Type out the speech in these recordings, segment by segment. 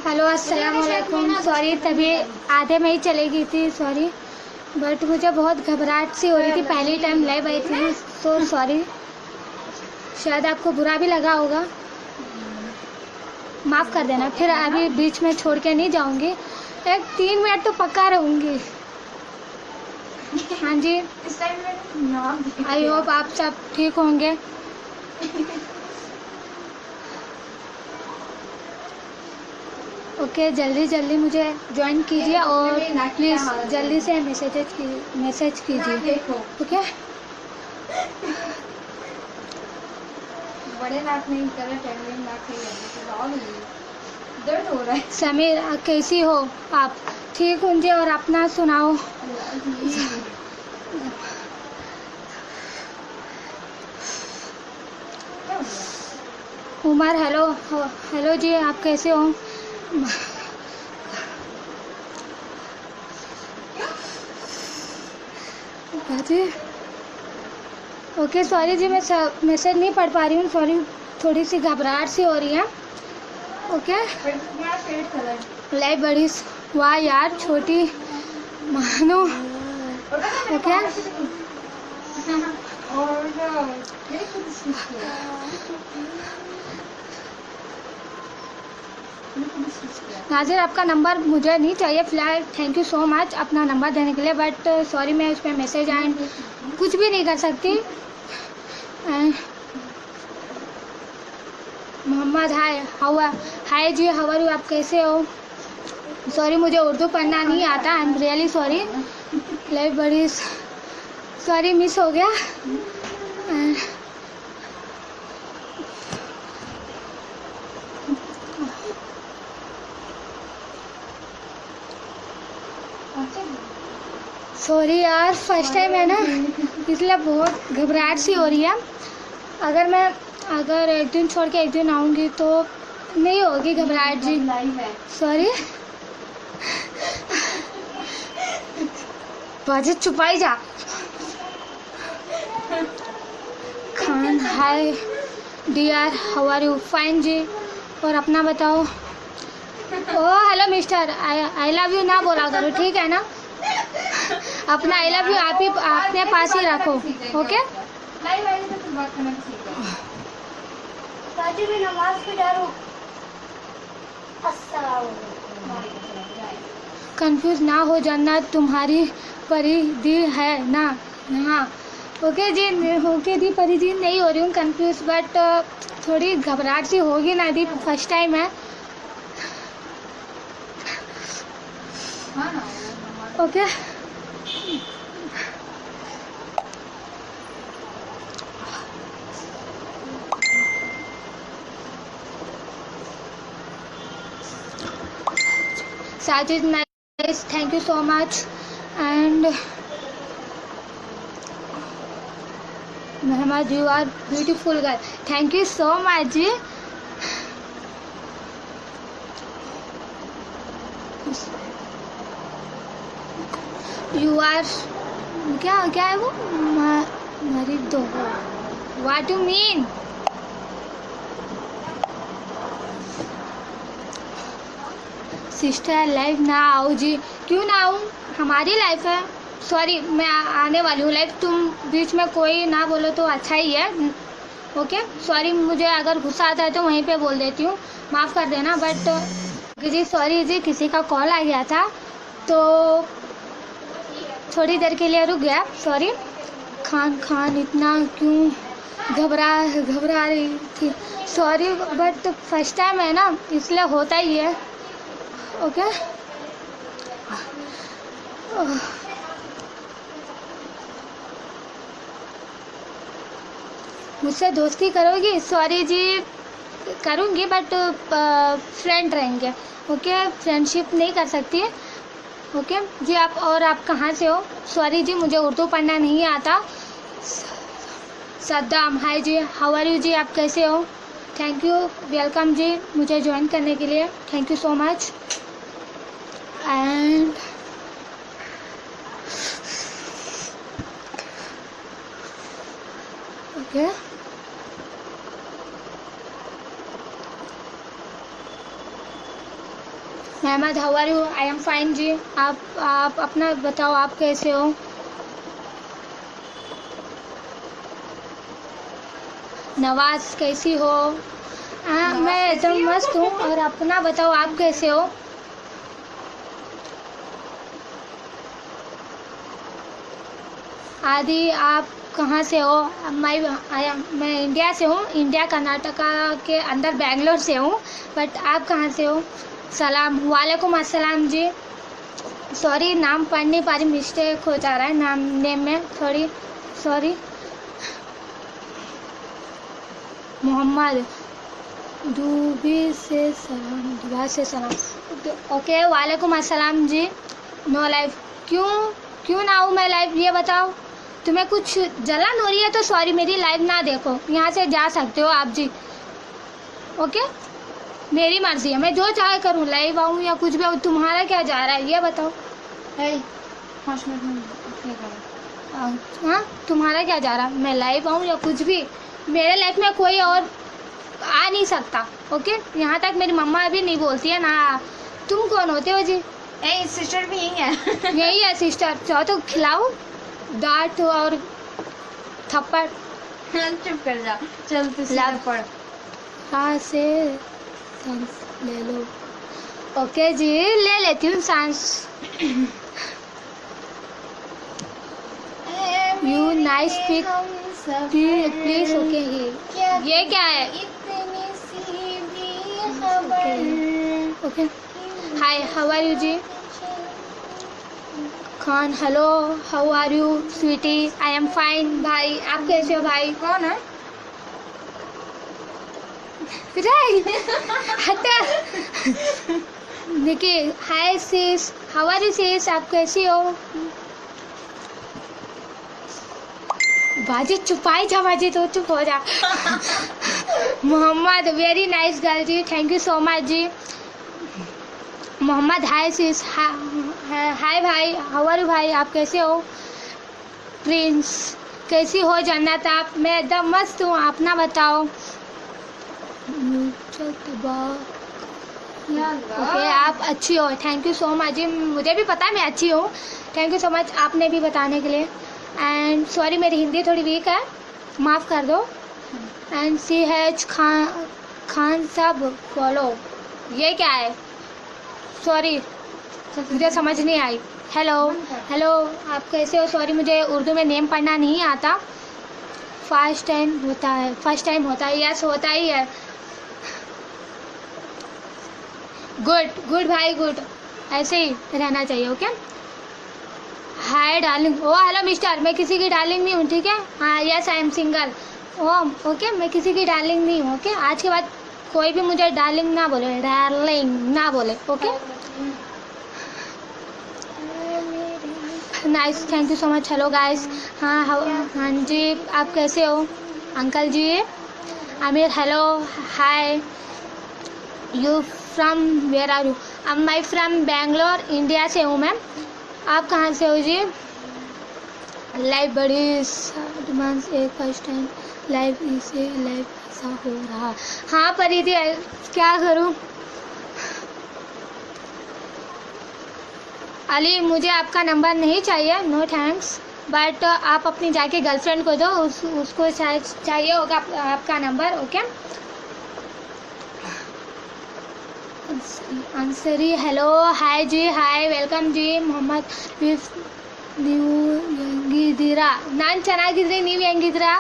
Hello अस्सलाम वालेकुम। Sorry तभी आधे में ही चली गई थी, सॉरी, बट मुझे बहुत घबराहट सी हो रही थी, पहली टाइम लाइव आई थी, तो सॉरी, शायद आपको बुरा भी लगा होगा, माफ़ कर देना। फिर अभी बीच में छोड़ के नहीं जाऊंगी, एक 3 मिनट तो पक्का रहूंगी। हाँ जी, आई होप आप सब ठीक होंगे। ओके, जल्दी जल्दी मुझे ज्वाइन कीजिए और प्लीज़ जल्दी से मैसेज कीजिए। ओके, बड़े नाक नहीं कर दर्द हो रहा है। समीर कैसी हो आप? ठीक हूँ जी, और अपना सुनाओ। उमर हेलो, हेलो जी, आप कैसे हो? जी ओके, सॉरी जी, मैं मैसेज नहीं पढ़ पा रही हूँ, सॉरी, थोड़ी सी घबराहट सी हो रही है। ओके, लाइफ बड़ी, वाह यार, छोटी मानो। ओके, नाजिर आपका नंबर मुझे नहीं चाहिए फ़िलहाल, थैंक यू सो मच अपना नंबर देने के लिए, बट सॉरी मैं उस पर मैसेज एंड कुछ भी नहीं कर सकती। मोहम्मद हाय जी, हाउ आर यू, आप कैसे हो? सॉरी मुझे उर्दू पढ़ना नहीं आता, आई एम रियली सॉरी, लाइफ बड़ी सॉरी मिस हो गया। सॉरी यार, फर्स्ट टाइम है ना, इसलिए बहुत घबराहट सी हो रही है। अगर एक दिन छोड़ के एक दिन आऊँगी तो नहीं होगी घबराहट जी, सॉरी। बाजी छुपाई जा। Khan hi dear, how are you? Fine जी, और अपना बताओ। Oh hello mister, I love you ना बोला करो, ठीक है ना? अपना आई लव यू आप ही अपने पास ही रखो, ओके? कंफ्यूज ना हो जाना, तुम्हारी परिधि है ना? हाँ ओके जी, ओके दी परी जी, नहीं हो रही हूँ कंफ्यूज, बट थोड़ी घबराहट सी होगी ना दी, फर्स्ट टाइम है। Okay, Sajid nice, thank you so much, and Mohammad you are beautiful girl, thank you so much जी। यू आर क्या है वो, मरी दो, what you mean? Sister life ना आओ जी, क्यों ना आऊँ, हमारी लाइफ है, सॉरी मैं आने वाली हूँ लाइफ, तुम बीच में कोई ना बोलो तो अच्छा ही है। ओके सॉरी, मुझे अगर गुस्सा आता है तो वहीं पे बोल देती हूँ, माफ़ कर देना, बट जी सॉरी जी, किसी का कॉल आ गया था तो थोड़ी देर के लिए रुक गया, सॉरी। खान इतना क्यों घबरा रही थी, सॉरी बट फर्स्ट टाइम है ना, इसलिए होता ही है। ओके मुझसे दोस्ती करोगी? सॉरी जी करूँगी, बट फ्रेंड रहेंगे, ओके, फ्रेंडशिप नहीं कर सकती। ओके जी, आप कहाँ से हो? सॉरी जी मुझे उर्दू पढ़ना नहीं आता। सद्दाम हाय जी, हाउ आर यू जी, आप कैसे हो? थैंक यू, वेलकम जी मुझे ज्वाइन करने के लिए, thank you so much. And okay Mohammad how are you? I am fine जी। आप अपना बताओ, आप कैसे हो? नवाज कैसी हो? मैं एकदम मस्त हूँ। और अपना बताओ, आप कैसे हो? आदि आप कहाँ से हो? मैं इंडिया से हूँ। इंडिया कर्नाटका के अंदर बेंगलोर से हूँ। बट आप कहाँ से हो? सलाम। वालेकुम अस्सलाम जी। सॉरी, नाम पढ़ नहीं पा रही, मिस्टेक हो जा रहा है नेम में थोड़ी, सॉरी। मोहम्मद दुबई से सलाम। ओके, वालेकुम अस्सलाम जी। नो लाइव क्यों ना हूँ मैं लाइव, ये बताओ। तुम्हें कुछ जलन हो रही है तो सॉरी, मेरी लाइव ना देखो, यहाँ से जा सकते हो आप जी। ओके, मेरी मर्जी है, मैं जो चाहे करूँ, लाइव आऊँ या कुछ भी आऊँ। तुम्हारा क्या जा रहा है ये बताओ। 5 मिनट में हाँ, तुम्हारा क्या जा रहा है? मैं लाइव आऊँ या कुछ भी, मेरे लाइफ में कोई और आ नहीं सकता। ओके, यहाँ तक मेरी मम्मा भी नहीं बोलती है ना। तुम कौन होते हो जी? सिस्टर भी यही है। यही है सिस्टर। चाहो तो खिलाओ, डांट और थप्पड़। चुप कर जा, चल तू सीधा पढ़। हाँ से सांस ले लो। ओके जी, ले लेती हूँ सांस। You nice speak please. Okay, ये क्या है? Okay, hi how are you जी? Khan hello, how are you sweetie? I am fine भाई, आप कैसे हो भाई? कौन है? हटा। देखिए, hi sis, how are you sis? आप कैसी हो? बाजी चुपाई जा, बाजी तो चुप हो जा। मोहम्मद वेरी नाइस गर्ल जी, थैंक यू सो मच जी। मोहम्मद हाय सिस, हाय भाई, हाउ आर यू भाई? आप कैसे हो? प्रिंस कैसी हो जन्नत आप? मैं एकदम मस्त हूँ, अपना बताओ। ओके, आप अच्छी हो, थैंक यू सो मच जी। मुझे भी पता है मैं अच्छी हूँ, थैंक यू सो मच आपने भी बताने के लिए। एंड सॉरी, मेरी हिंदी थोड़ी वीक है, माफ़ कर दो। एंड CH खान साहब फॉलो, ये क्या है? सॉरी, मुझे समझ नहीं आई। हेलो हेलो, आप कैसे हो? सॉरी, मुझे उर्दू में नेम पढ़ना नहीं आता। फर्स्ट टाइम होता है, यस होता ही है। गुड भाई, गुड, ऐसे ही रहना चाहिए। Okay, hi darling. Oh hello mister, मैं किसी की डार्लिंग नहीं हूँ, ठीक है? हाँ, yes I am single. Okay, मैं किसी की डार्लिंग नहीं हूँ। ओके, आज के बाद कोई भी मुझे डार्लिंग ना बोले, okay? Nice, thank you so much. Hello guys. हाँ जी, आप कैसे हो अंकल जी? Aamir hello, hi. You from where are you? मैं फ्रॉम बेंगलोर, इंडिया से हूँ मैम। आप कहाँ से हो जी? लाइव बड़ी एडवांस एक फर्स्ट टाइम लाइव ऐसा हो रहा। हाँ परिधि, क्या करूँ? अली, मुझे आपका नंबर नहीं चाहिए, नो थैंक्स। बट आप अपनी जाके गर्लफ्रेंड को दो, उसको चाहिए होगा आपका नंबर। ओके, आंसरी हेलो, हाय जी, हाय, वेलकम जी। मोहम्मद ನೀವು ಹೆಂಗಿದ್ದೀರಾ? ನಾನು ಚೆನ್ನಾಗಿದ್ದೀನಿ, ನೀವು ಹೆಂಗಿದ್ದೀರಾ?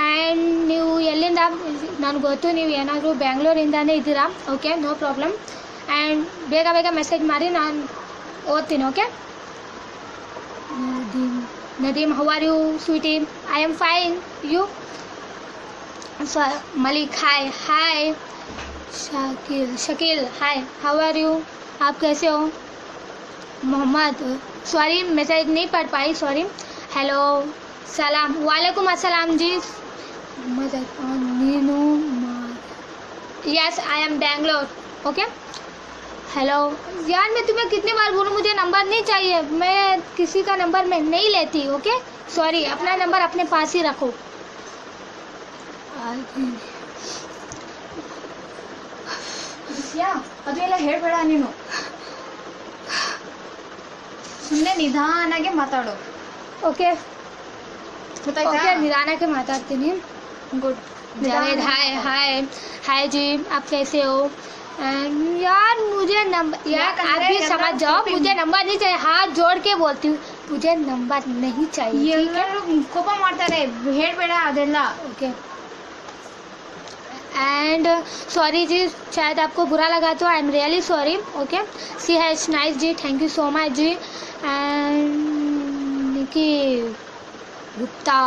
ಆ್ಯಂಡ್ ನೀವು ಎಲ್ಲಿಂದ? ನನಗೆ ಗೊತ್ತು ನೀವು ಏನಾದರೂ ಬೆಂಗಳೂರಿಂದನೇ ಇದ್ದೀರಾ. Okay, no problem. ಆ್ಯಂಡ್ ಬೇಗ ಮೆಸೇಜ್ ಮಾಡಿ, ನಾನು ಓದ್ತೀನಿ. Okay, Nadeem how are you sweetie? I am fine, you? Malik hi. Shakeel hi, how are you? आप कैसे हो? मोहम्मद सॉरी, मैसेज नहीं पढ़ पाई, सॉरी। हेलो, सलाम, वालेकुम अस्सलाम जी। Yes, I am Bangalore. Okay, hello. यार मैं तुम्हें कितनी बार बोलूँ, मुझे नंबर नहीं चाहिए, मैं किसी का नंबर मैं नहीं लेती। ओके, सॉरी, अपना नंबर अपने पास ही रखो। ಅದು ಎಲ್ಲ ಹೇಳ್ಬೇಡ ನೀನು. ಸುಮ್ಮನೆ ನಿಧಾನಾಗೆ ಮಾತಾಡು. ಓಕೆ ಗೊತ್ತಾಯ್ತಾ? ಓಕೆ ನಿಧಾನಕ್ಕೆ ಮಾತಾಡ್ತೀನಿ. गुड. जावेद हाय हाय हाय जी, आप कैसे हो? यार मुझे नंबर, यार आप भी समझ जाओ, मुझे नंबर नहीं चाहिए. हाथ जोड़ के बोलती हूँ, मुझे नंबर नहीं चाहिए. ठीक है? ಎಲ್ಲರೂ ಕೋಪ ಮಾಡ್ತಾರೆ, ಹೇಳ್ಬೇಡ ಅದೆಲ್ಲ. ओके एंड सॉरी जी, शायद आपको बुरा लगा तो I am really sorry. Okay C has nice जी, थैंक यू सो मच जी. एंड निकी गुप्ता,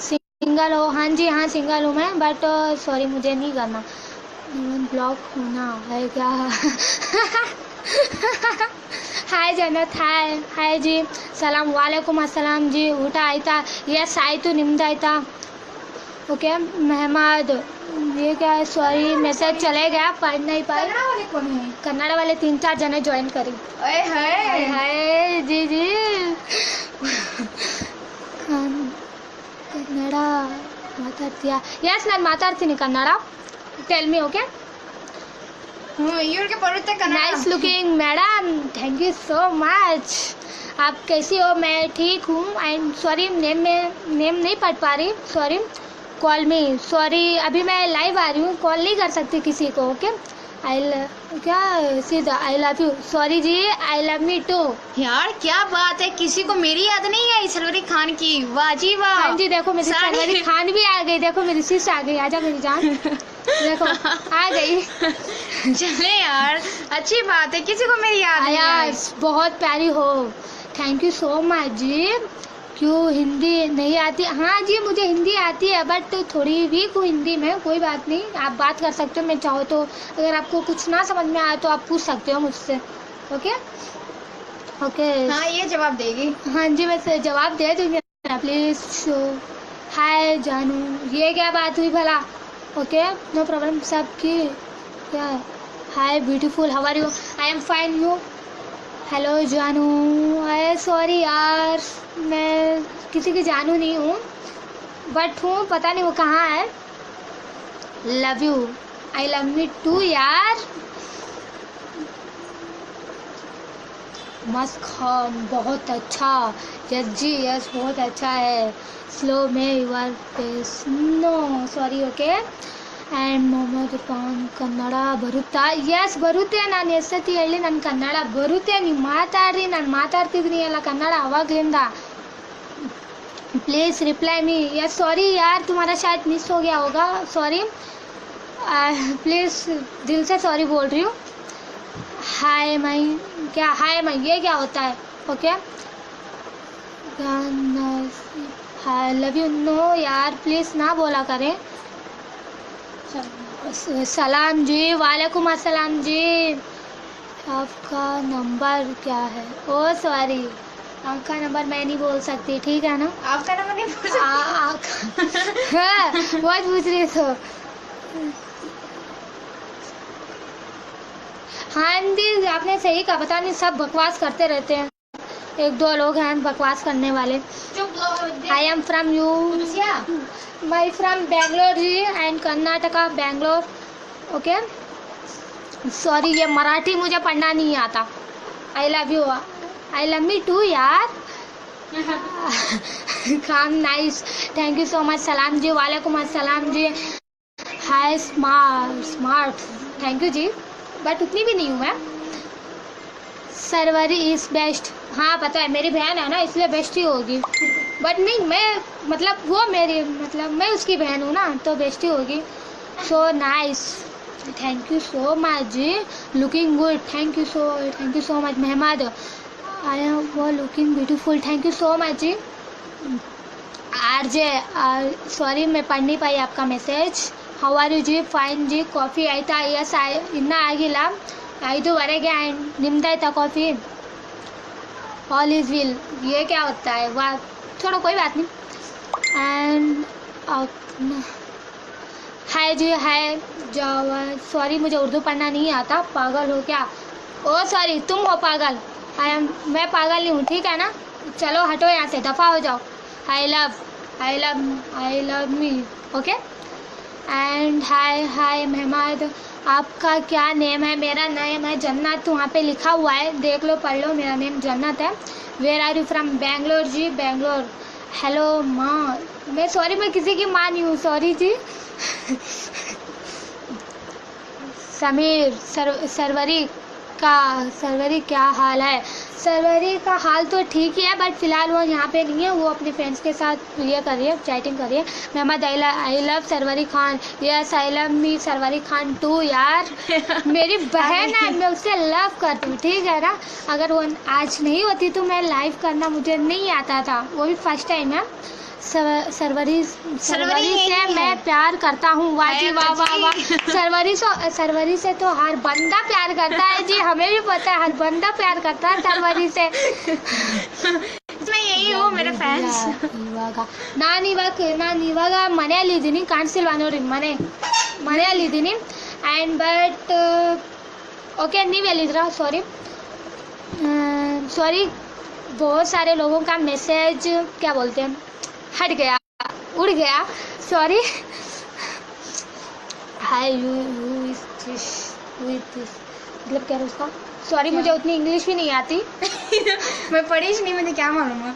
सिंगल हो? हाँ जी हाँ सिंगल हूँ मैं, बट सॉरी मुझे नहीं करना. ब्लॉक होना है क्या? हाय जन्नत, हाय हाय जी, सलाम वालेकुम अस्सलाम जी. ಊಟ ಆಯ್ತಾ? यस ಆಯಿತು, ನಿಮ್ದು ಆಯ್ತಾ? ओके महमद, ये क्या है? सॉरी मैसेज चले गया, पढ़ नहीं पाए. कन्नड़ वाले कौन है? कन्नड़ वाले 3-4 जने ज्वाइन करी. ओए हाय. हाय जी जी. ಕನ್ನಡ ಮಾತಾಡ್ತೀಯಾ? ಯಸ್ ನಾನು ಮಾತಾಡ್ತೀನಿ ಕನ್ನಡ. Tell me. ಓಕೆ ಇವ್ರಿಗೆ ಬರುತ್ತೆ Kannada. Nice looking madam, thank you so much. आप कैसी हो? मैं ठीक हूँ. एंड सॉरी नेम नहीं पढ़ पा रही, सॉरी. कॉल मी, सॉरी अभी मैं लाइव आ रही हूँ, कॉल नहीं कर सकती किसी को. ओके क्या सीधा आई लव यू. सॉरी जी, आई लव मी टू. यार क्या बात है, किसी को मेरी याद नहीं आई सलवरी खान की? वाह जी वाह. हाँ जी देखो मेरी साड़ी- सलवरी खान भी आ गई. देखो मेरी सिस आ गई. आजा मेरी जान. देखो आ गई. चले यार, अच्छी बात है, किसी को मेरी याद नहीं आई. यस बहुत प्यारी हो. थैंक यू सो मच जी. क्यों हिंदी नहीं आती? हाँ जी मुझे हिंदी आती है, बट थोड़ी वीक हूँ हिंदी में. कोई बात नहीं, आप बात कर सकते हो. मैं चाहो तो अगर आपको कुछ ना समझ में आए तो आप पूछ सकते हो मुझसे. ओके ओके हाँ ये जवाब देगी. हाँ जी मैं से जवाब दे दूँगी. प्लीज शो हाय जानू. ये क्या बात हुई भला? Okay no problem. सब की क्या? Hi beautiful, how are you? I am fine. You? Hello जानू. अरे सॉरी यार, मैं किसी की जानू नहीं हूँ, बट हूँ, पता नहीं वो कहाँ है. Love you, I love me too यार. मस्त खान, बहुत अच्छा. यस जी यस, बहुत अच्छा है. स्लो में your face. No sorry. Okay and Mohammed ಪಾನ್. ಕನ್ನಡ ಬರುತ್ತಾ? ಯಸ್ ಬರುತ್ತೆ. ನಾನು ಎಷ್ಟೊತ್ತಿ ಹೇಳಿ ನನ್ನ ಕನ್ನಡ ಬರುತ್ತೆ. ನೀವು ಮಾತಾಡ್ರಿ, ನಾನು ಮಾತಾಡ್ತಿದ್ದೀನಿ ಅಲ್ಲ ಕನ್ನಡ ಅವಾಗಲಿಂದ. Please reply me. Yes sorry यार, तुम्हारा शायद मिस हो गया होगा, सॉरी. प्लीज़ दिल से सॉरी बोल रही हूँ. हाय माई, क्या हाय माई? ये क्या होता है? Okay hi love you. No यार प्लीज़ ना बोला करें. सलाम जी, वालेकुम अस्सलाम जी. आपका नंबर क्या है? ओ सॉरी, आपका नंबर मैं नहीं बोल सकती, ठीक है ना? आपका नंबर नहीं पूछ सकती? हाँ, बहुत पूछ रही तो. हाँ जी आपने सही कहा. पता नहीं सब बकवास करते रहते हैं. 1-2 लोग हैं बकवास करने वाले. I am from you. My from Bangalore जी and Karnataka, Bangalore. Okay sorry, ये मराठी मुझे पढ़ना नहीं आता. I love you, I love me too यार. काम nice, thank you so much. सलाम जी, वालेकुम अस्सलाम जी. हाय स्मार्ट, थैंक यू जी, बट उतनी भी नहीं हूँ मैं. Sarwari is best. हाँ पता है, मेरी बहन है ना इसलिए बेस्ट ही होगी. बट नहीं, मैं मतलब वो मेरी मतलब मैं उसकी बहन हूँ ना, तो बेस्ट ही होगी. So nice, thank you so much जी. Looking good, thank you so much. Mahmad, I am वो looking beautiful, thank you so much जी. आरजे, सॉरी मैं पढ़ नहीं पाई आपका मैसेज. हाउ आर यू जी? फाइन जी. ಕಾಫಿ ಆಯ್ತಾ? ಯಸ್ ಇನ್ನೂ ಆಗಿಲ್ಲ, 5:15 ಆ್ಯಂಡ್ ನಿಮ್ದಾಯ್ತಾ ಕಾಫಿ? All is well. ये क्या होता है? वाह छोड़ो, कोई बात नहीं. And hi ji, hi Java. Sorry मुझे उर्दू पढ़ना नहीं आता. पागल हो क्या? ओ सॉरी, तुम हो पागल. मैं पागल नहीं हूँ, ठीक है ना? चलो हटो यहाँ से, दफ़ा हो जाओ. I love me. Okay and hi Mahmad, आपका क्या नेम है? मेरा नेम है जन्नत, वहाँ पे लिखा हुआ है, देख लो पढ़ लो, मेरा नेम जन्नत है। Where are you from? Bangalore जी, बेंगलोर। हेलो माँ, मैं किसी की माँ नहीं हूँ, सॉरी जी। समीर, सरवरी क्या हाल है? सरवरी का हाल तो ठीक ही है, बट फिलहाल वो यहाँ पे नहीं है, वो अपने फ्रेंड्स के साथ ये कर रही है, चैटिंग कर रही है। Mohammad, I love Sarwari Khan. Yes, I love me Sarwari Khan too यार। मेरी बहन है, मैं उससे लव करती हूँ, ठीक है ना। अगर वो आज नहीं होती तो मैं लाइव करना मुझे नहीं आता था, वो भी फर्स्ट टाइम है। सरवरी से मैं प्यार करता हूँ। वाह जी वाह वाह वाह। सरवरी से तो हर बंदा प्यार करता है जी, हमें भी पता है, हर बंदा प्यार करता है सरवरी से। मैं यही हूँ, मेरे फैंस। ನಾನು ಇವಾಗ ಮನೆಯಲ್ಲಿದ್ದೀನಿ, ಕಾಣಿಸಿಲ್ವಾ ನೋಡಿ ಮನೆಯಲ್ಲಿದ್ದೀನಿ ಆ್ಯಂಡ್ ಬಟ್ ओके नहीं ಎಲ್ಲಿದ್ರಾ? सॉरी बहुत सारे लोगों का मैसेज क्या बोलते हैं हट गया, उड़ गया, sorry. Hi you is this मतलब क्या है उसका? सॉरी, मुझे उतनी इंग्लिश भी नहीं आती। मैं पढ़ी ही नहीं, मुझे क्या मालूम है।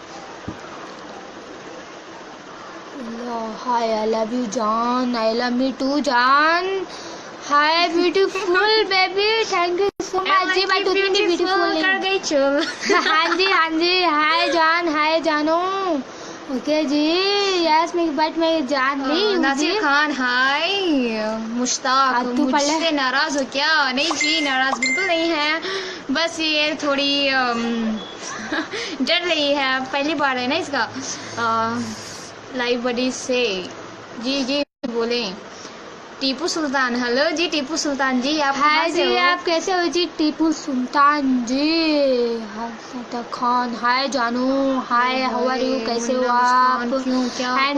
हाय, आई लव यू जान, आई लव मी टू जान। Hi beautiful baby, thank you so much जी। बट उतनी भी ब्यूटीफुल कर गई चल। हाँ जी हाय जान, हाय जानू। ओके जी, यस बट मैं जान नहीं हूँ जी। नासिर खान हाय। मुश्ताक, मुझसे नाराज हो क्या? नहीं जी, नाराज बिल्कुल नहीं है, बस ये थोड़ी डर रही है, पहली बार है ना इसका लाइव बड़ी से। जी बोले। टीपू सुल्तान, हेलो जी टीपू सुल्तान जी, आप हाय जी, आप कैसे हो जी? टीपू सुल्तान जी। खान हाय जानू, हाय हाउ आर यू, कैसे हो आप? एंड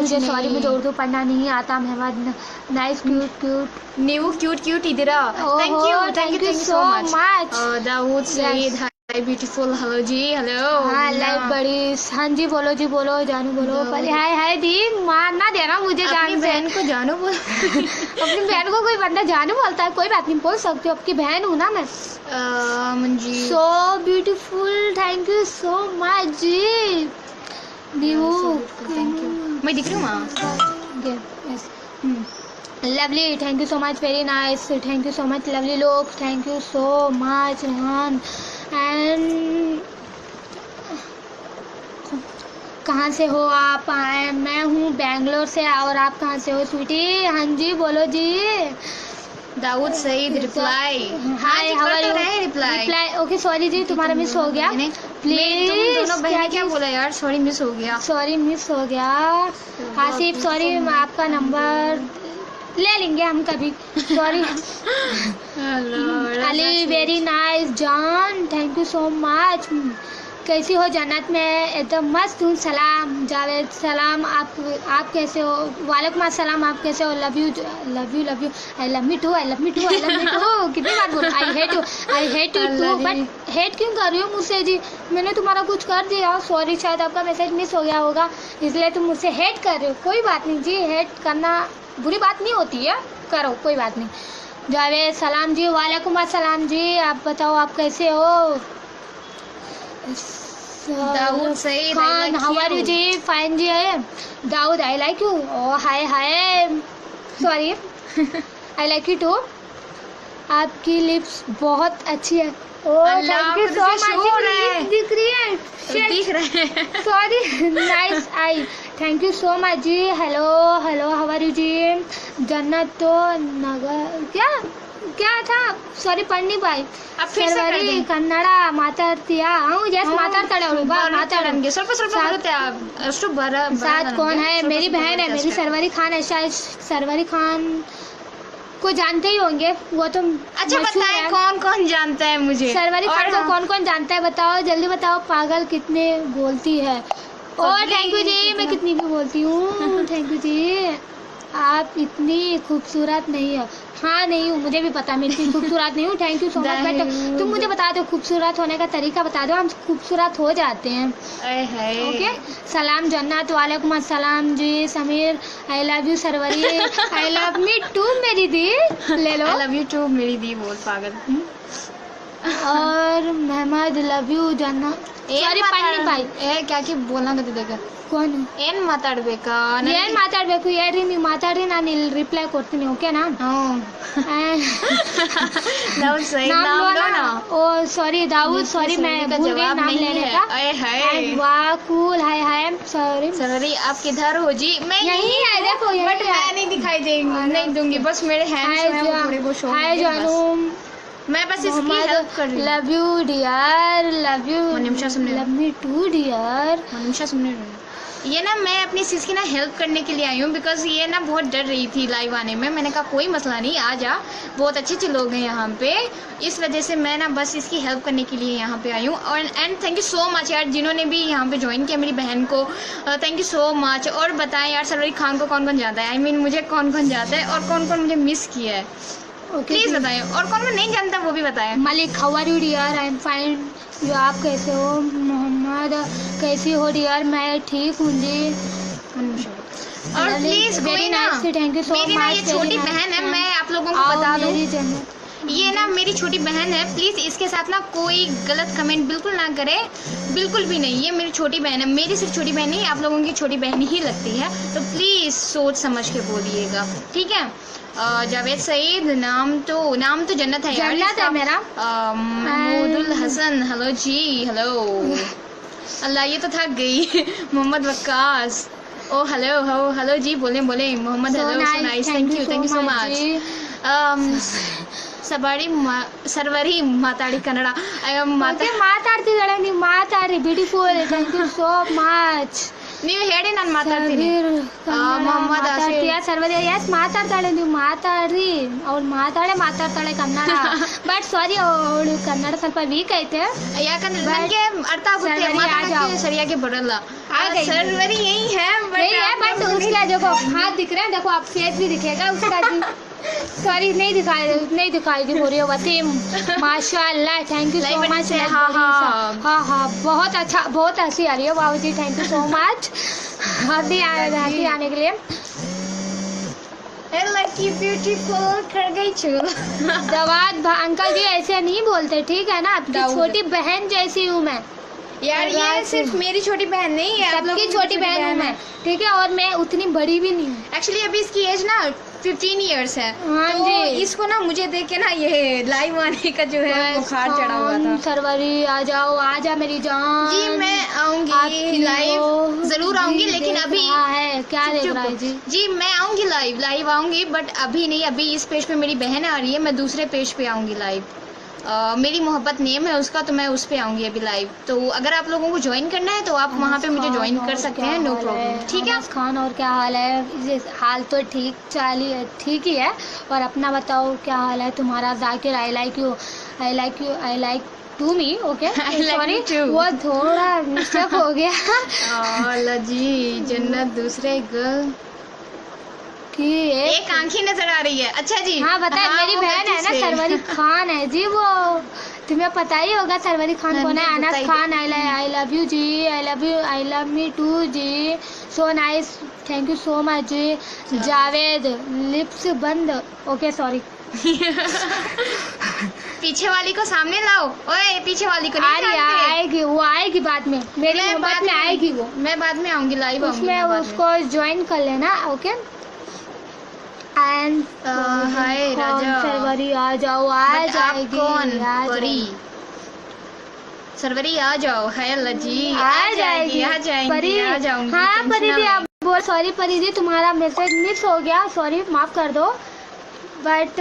मुझे सॉरी, मुझे उर्दू पढ़ना नहीं आता। मोहम्मद, नाइस क्यूट इधर। Thank you so much. Dawood Saeed hi beautiful, hello जी, हेलो। हाँ लाइव बड़ी, हाँ जी बोलो जी, बोलो जानू बोलो। पहले हाय दी, मारना देना मुझे जान। बहन को जानू बोल। अपनी बहन को कोई बंदा जानू बोलता है, कोई बात नहीं, बोल सकती हूँ, आपकी बहन हूँ ना मैं। So beautiful, thank you so much जी। मैं दिख रही हूँ। Lovely, thank you so much, very nice, thank you so much lovely लोग, thank you so much Rehan. And कहाँ से हो आप? मैं हूँ बेंगलोर से, और आप कहाँ से हो स्वीटी? हाँ जी बोलो जी। Dawood Saeed reply, hi how are you? Reply okay sorry जी, तुम्हारा मिस हो गया, प्लीज। दोनों बहन क्या बोला यार? सॉरी मिस हो गया। हासिफ सॉरी, आपका नंबर ले लेंगे हम कभी, सॉरी। अली वेरी नाइस जान, थैंक यू सो मच। कैसी हो जन्नत? में एकदम मस्त हूँ। सलाम जावेद, सलाम, आप कैसे हो? वालेकुम अस्सलाम, आप कैसे हो? Love you I love me too. कितनी बार बोलो I hate you too, but hate क्यों कर रही हो मुझसे जी? मैंने तुम्हारा कुछ कर दिया? सॉरी, शायद आपका मैसेज मिस हो गया होगा, इसलिए तुम मुझसे हेट कर रहे हो। कोई बात नहीं जी, हेट करना बुरी बात नहीं होती है, करो कोई बात नहीं। जावेद सलाम जी, वालेकुम अस्सलाम जी, आप बताओ आप कैसे हो? Daud Saeed Khan how are you जी? फाइन जी है। Daud I like you. ओ हाय sorry, I like you too. आपकी लिप्स बहुत अच्छी है। Thank you so much. दिख रही है sorry, nice eye, thank you so much जी। हेलो हाउ आर यू जी? जन्नत तो नगर क्या था? सॉरी पढ़ नहीं पाई। ಸರ್ವರಿ ಕನ್ನಡ ಮಾತಾಡ್ತೀಯಾ? जैसे ಮಾತಾಡ್ತಾಳೆ ಅವಳು, ಬಾ ಮಾತಾಡಂಗೆ ಸ್ವಲ್ಪ ಬರುತ್ತೆ ಅಷ್ಟು साथ कौन है? मेरी बहन है, मेरी सरवरी खान है, शायद सरवरी खान को जानते ही होंगे, वो तो अच्छा बताएं कौन जानता है मुझे? सरवरी खान को कौन जानता है? बताओ जल्दी बताओ। पागल कितने बोलती है। और थैंक यू जी, मैं कितनी भी बोलती हूँ। थैंक यू जी। आप इतनी खूबसूरत नहीं हो। हाँ नहीं हूँ, मुझे भी पता मैं इतनी खूबसूरत नहीं हूँ। Thank you so much. But तुम मुझे बता दो, खूबसूरत होने का तरीका बता दो, हम खूबसूरत हो जाते हैं। ओके। सलाम जन्नत, वालेकुम अस्सलाम जी। Sameer I love you. Sarwari I love me too मेरी दी, ले लो। आई लव यू टू मेरी दी, बोल पागल। और Mohammad love you Jannat. Sorry पढ़ नहीं पाई। क्या बोलना तो देखा कौन ಏನ್ ಮಾತಾಡ್ಬೇಕಾ ಏನ್ ಮಾತಾಡ್ಬೇಕು ಹೇಳ್ರಿ, ನೀವು ಮಾತಾಡ್ರಿ, ನಾನು ಇಲ್ಲಿ ರಿಪ್ಲೈ ಕೊಡ್ತೀನಿ, ಓಕೆನಾ? ओ सॉरी दाऊद, सॉरी मैं भूल गई नाम लेने का। वाह कूल, हाय हाय सॉरी। सरवरी आप किधर हो जी? मैं यही है, देखो यही बट मैं नहीं दिखाई नहीं दूंगी, बस मेरे हैंड्स हैं वो थोड़े बहुत शो हाय जानू, मैं बस इसकी हेल्प कर रही हूं। Love you dear, love you, Nimisha सुनने, love me too dear. Nimisha सुनने, ये ना मैं अपनी सिस की ना हेल्प करने के लिए आई हूँ, बिकॉज ये ना बहुत डर रही थी लाइव आने में। मैंने कहा कोई मसला नहीं, आ जा, बहुत अच्छे लोग हैं यहाँ पे, इस वजह से मैं ना बस इसकी हेल्प करने के लिए यहाँ पे आई हूँ। और and thank you so much यार जिन्होंने भी यहाँ पे ज्वाइन किया मेरी बहन को, थैंक यू सो मच। और बताएं यार सरवरी खान को कौन कौन जाता है, आई मीन मुझे कौन कौन जाता है और कौन कौन मुझे मिस किया है, प्लीज़ बताएं। और कौन कौन नहीं जानता वो भी बताएं। Malik how are you dear, I am fine, जो आप कैसे हो? मोहम्मद कैसी हो डियर? मैं ठीक हूँ जी। और please very nice, thank you so much. मेरी ना ये छोटी बहन है, मैं आप लोगों को बता दूं, ये ना मेरी छोटी बहन है, प्लीज इसके साथ ना कोई गलत कमेंट बिल्कुल ना करे, बिल्कुल भी नहीं। ये मेरी छोटी बहन है, मेरी सिर्फ छोटी बहन नहीं, आप लोगों की छोटी बहन ही लगती है, तो प्लीज सोच समझ के बोलिएगा, ठीक है? जावेद सईद, नाम तो जन्नत है यार, जन्नत है मेरा। महमूदुल हसन, हेलो जी, हेलो। अल्लाह ये तो थक गई। मोहम्मद वक्कास, ओ हेलो जी, बोले Mohammad, hello, so nice, thank you so much. Sarwari ಮಾತಾಡಿ ಕನ್ನಡ ಮಾತಾಡ್ತಿದ್ದಾಳೆ, ನೀವು ಮಾತಾಡಿ, beautiful, thank you so much. ನೀವು ಹೇಳಿ ನಾನು ಮಾತಾಡ್ತೀನಿ. ಮೊಹಮ್ಮದ್ ಸರ್ವರಿ ಎಸ್ ಮಾತಾಡ್ತಾಳೆ, ನೀವು ಮಾತಾಡ್ರಿ, ಅವ್ಳು ಮಾತಾಡ್ತಾಳೆ ಕನ್ನಡ. ಬಟ್ ಸಾರಿ ಅವಳು ಕನ್ನಡ ಸ್ವಲ್ಪ ವೀಕ್ ಐತೆ, ಯಾಕಂದ್ರೆ ನನಗೆ ಅರ್ಥ ಆಗುತ್ತೆ, ಮಾತಾಡೋಕೆ ಸರಿಯಾಗಿ ಬರಲ್ಲ. ಸರ್ವರಿ यही है बट उसका देखो हाथ दिख रहा है, देखो आप फेस भी दिखेगा उसका जी। सॉरी नहीं दिखाएगी बोल रही हो वसीम, माशाल्लाह, थैंक यू सो मच। हाँ बहुत अच्छा, बहुत हंसी आ रही है, वाह जी, थैंक यू सो मच हंसी आने के लिए। लकी ब्यूटीफुल कर गई चूल। दवाद अंकल जी ऐसे नहीं बोलते, ठीक है ना? आपकी छोटी बहन जैसी हूँ मैं यार, ये सिर्फ मेरी छोटी बहन नहीं है, सबकी छोटी बहन हूँ मैं, ठीक है? और मैं उतनी बड़ी भी नहीं हूँ। एक्चुअली अभी इसकी एज ना 15 इयर्स है। हाँ तो जी, इसको ना मुझे देख के ना ये लाइव आने का जो है बुखार चढ़ा हुआ था। सरवरी आ जा मेरी जान जी, मैं आऊंगी लाइव, जरूर आऊंगी, लेकिन अभी है क्या देख रहा है जी? मैं आऊंगी लाइव आऊंगी, बट अभी नहीं, अभी इस पेज पे मेरी बहन आ रही है, मैं दूसरे पेज पे आऊंगी लाइव। मेरी मोहब्बत नेम है उसका, तो मैं उस पे आऊंगी अभी लाइव। तो अगर आप लोगों को ज्वाइन करना है तो आप वहाँ पे मुझे ज्वाइन कर सकते हैं, नो प्रॉब्लम, ठीक है? खान और क्या हाल है? हाल तो ठीक ही है, और अपना बताओ क्या हाल है तुम्हारा? Zakir I like to me, okay? Sorry वो थोड़ा मिस्टेक हो गया। अल्लाह जी, जन्नत दूसरे गर्ल की एक आंखी नजर आ रही है। अच्छा जी, हाँ बताए, मेरी बहन है ना सरवरी खान है जी, वो तुम्हें पता ही होगा सरवरी खान कौन है? Anas Khan, I love you जी, आई लव मी टू जी, so nice, thank you so much जी। जावेद लिप्स बंद, ओके सॉरी। पीछे वाली को सामने लाओ, ओए पीछे वाली को नहीं आएगी, वो आएगी बाद में, मेरी मोहब्बत में आएगी वो, मैं बाद में आऊंगी लाइव, उसमें उसको ज्वाइन कर लेना, ओके? एंड हाय राजा, सरवरी आ जाओ, जाएगी। कौन परी? सरवरी आ जाओ, है लजी, आ जाएगी परी, आ जाऊंगी। हाँ परी जी, आप बोल, सॉरी परी जी, तुम्हारा मैसेज मिस हो गया, सॉरी माफ कर दो, बट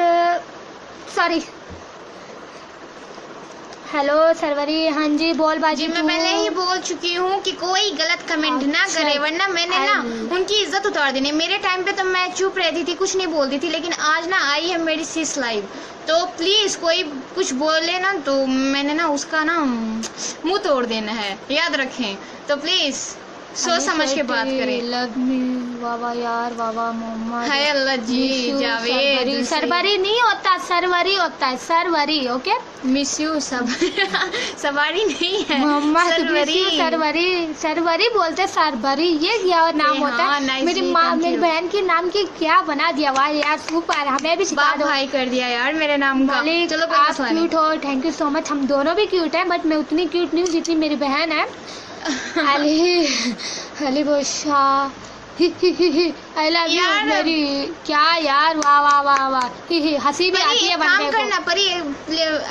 सॉरी। हेलो सरवरी, हाँ जी बोल बाजी। मैं पहले ही बोल चुकी हूँ कि कोई गलत कमेंट ना करे, वरना मैंने ना उनकी इज्जत उतार देनी। मेरे टाइम पे तो मैं चुप रहती थी, कुछ नहीं बोलती थी, लेकिन आज ना आई है मेरी सिस लाइव, तो प्लीज कोई कुछ बोले ना तो मैंने ना उसका ना मुंह तोड़ देना है, याद रखें। तो प्लीज सोच समझ के बात करें। लव मी वाह वाह यार, वाह वाह मोहम्मद। हाय अल्लाह जी, जावेद सरवरी नहीं होता, सरवरी होता है, सरवरी। ओके, मिस यू सब सवारी नहीं है मोहम्मद सरवरी। सरवरी, सरवरी बोलते, सरवरी ये क्या नाम होता है? nice मेरी जी, माँ, thank मेरी you। बहन की नाम की क्या बना दिया वाह यार, सुपर, हमें भी सिखा बाप दो। भाई कर दिया यार मेरे नाम का। मालिक, चलो कोई आप मसला नहीं। क्यूट हो, थैंक यू सो मच। हम दोनों भी क्यूट हैं, बट मैं उतनी क्यूट नहीं हूँ जितनी मेरी बहन है। Ali Ali Gosha, I love you यार, मेरी। क्या यार, वाह वाह वाह वाह, हंसी भी परी, आती है एक काम बंदे को। करना परी,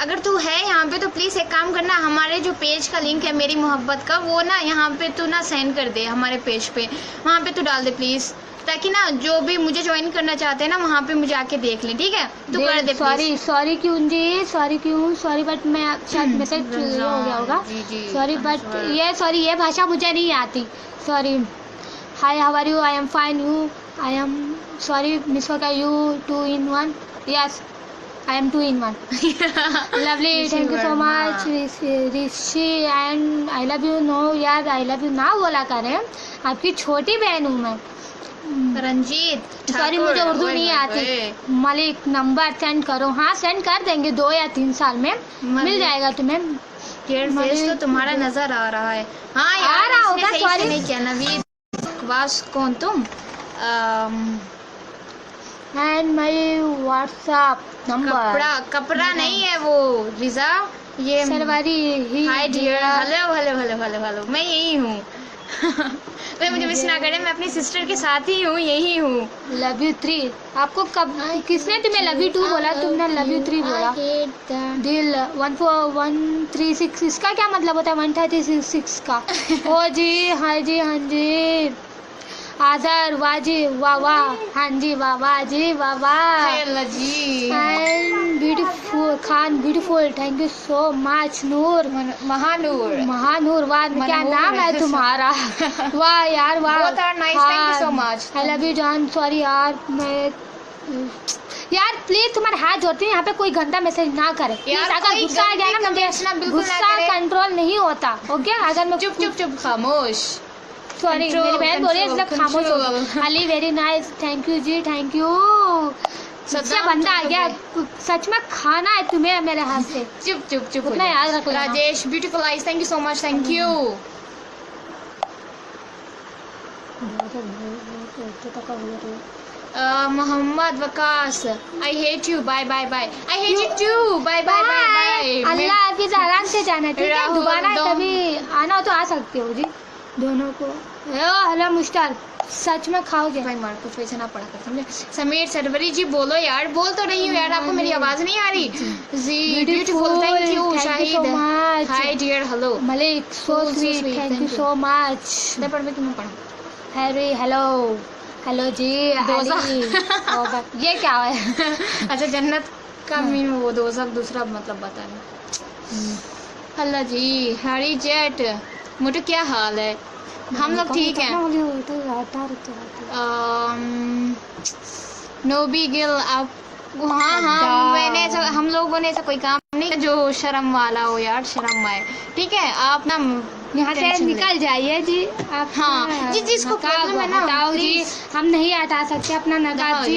अगर तू है यहाँ पे तो प्लीज एक काम करना, हमारे जो पेज का लिंक है मेरी मोहब्बत का, वो ना यहाँ पे तू ना सेंड कर दे हमारे पेज पे, वहाँ पे तू डाल दे प्लीज, ताकि ना जो भी मुझे ज्वाइन करना चाहते हैं ना वहाँ पे मुझे आके देख ले, ठीक है? तू कर दे सॉरी, सॉरी क्यों जी, सॉरी क्यों, सॉरी बट मैं शायद मैसेज हो गया होगा। सॉरी बट ये, सॉरी ये भाषा मुझे नहीं आती, sorry. Hi, how are you? I am fine, you? I am sorry miss होगा, you 2 in 1? Yes, I am 2 in 1। Lovely, thank you so much Rishi, and I love you. No यार, I love you ना बोला करें, आपकी छोटी बहन हूँ मैं। रंजीत सॉरी मुझे उर्दू नहीं आती। मलिक, नंबर सेंड करो। हाँ, सेंड कर देंगे, 2 या 3 साल में मिल जाएगा तुम्हें। फेस तो तुम्हारा नजर आ रहा है। हाँ आ यार, रहा इसने होगा, सही sorry। से नहीं किया। नवीद बकवास कौन तुम? And my WhatsApp number. कपड़ा नहीं है वो रिजा, ये Sarwari. Hi dear, hello hello hello hello hello, मैं यही हूँ। मैं मुझे मिस ना करे, मैं अपनी सिस्टर के साथ ही हूँ, यही हूँ। Love you 3। आपको कब किसने तुम्हें लव यू 2 बोला? तुमने लव यू 3 बोला। दिल 14136, इसका क्या मतलब होता है? 136 का। ओ जी, हाँ जी, हाँ जी। आजर, वाह जी, वाह वाह, हाँ जी, वाह वाह जी, वाह वाह। हाय अल्लाह जी। And beautiful Khan, beautiful, thank you so much. Noor, Mahanoor, Mahanoor, वाह क्या नाम है तुम्हारा? वाह यार, वाह, Both are nice, thank you so much। I love you जान। सॉरी यार, मैं यार प्लीज तुम्हारे हाथ जोड़ती हूँ, यहाँ पे कोई गंदा मैसेज ना करे यार। अगर कोई गुस्सा आ गया ना, गंदी comments ना मुझे बिल्कुल ना गुस्सा करे। कंट्रोल नहीं होता। ओके, अगर मैं चुप चुप चुप, खामोश। सॉरी, Control, मेरी बहन बोल रही है इसलिए control, खामोश हो control। गई। Ali, very nice, thank you जी, थैंक यू। सच्चा बंदा आ गया, सच में खाना है तुम्हें मेरे हाथ से। चुप चुप चुप, उतना याद रख लेना। Rajesh, beautiful eyes, thank you so much, thank you. Mohammad Waqas, I hate you, bye bye bye, I hate you too, bye bye bye bye. Allah हाफिज, आराम से जाना, ठीक है? राहुल, दोबारा दम। कभी आना हो तो आ सकते हो जी, दोनों को। हेलो मुश्ताक, सच में खाओगे? भाई मार कुछ वैसे ना पड़ा कर, समझे? समीर सरवरी जी बोलो यार, बोल तो रही हूँ यार, आपको मेरी आवाज नहीं आ रही? जी beautiful, thank you. Shahid, hi dear, hello. Malik, so So sweet, sweet, thank thank you you। So much. मैं पढ़ में क्यों पढ़ा? हैरी, हेलो, हेलो जी। अली, ये क्या है? अच्छा, जन्नत का मीन वो दोज़ख दूसरा मतलब बता रहे। अल्लाह जी, हरी जेट, मोटू क्या हाल है? हम लोग ठीक हैं। नोबी गिल, आप? हाँ हाँ, हम लोगों ने ऐसा कोई काम नहीं जो शर्म वाला हो यार, शर्म आए, ठीक है? आप ना यहाँ से tension निकल जाइए जी आप। हाँ, जिसको नकाब प्रॉब्लम है ना, हटाओ जी, please। हम नहीं हटा सकते अपना नकाब जी।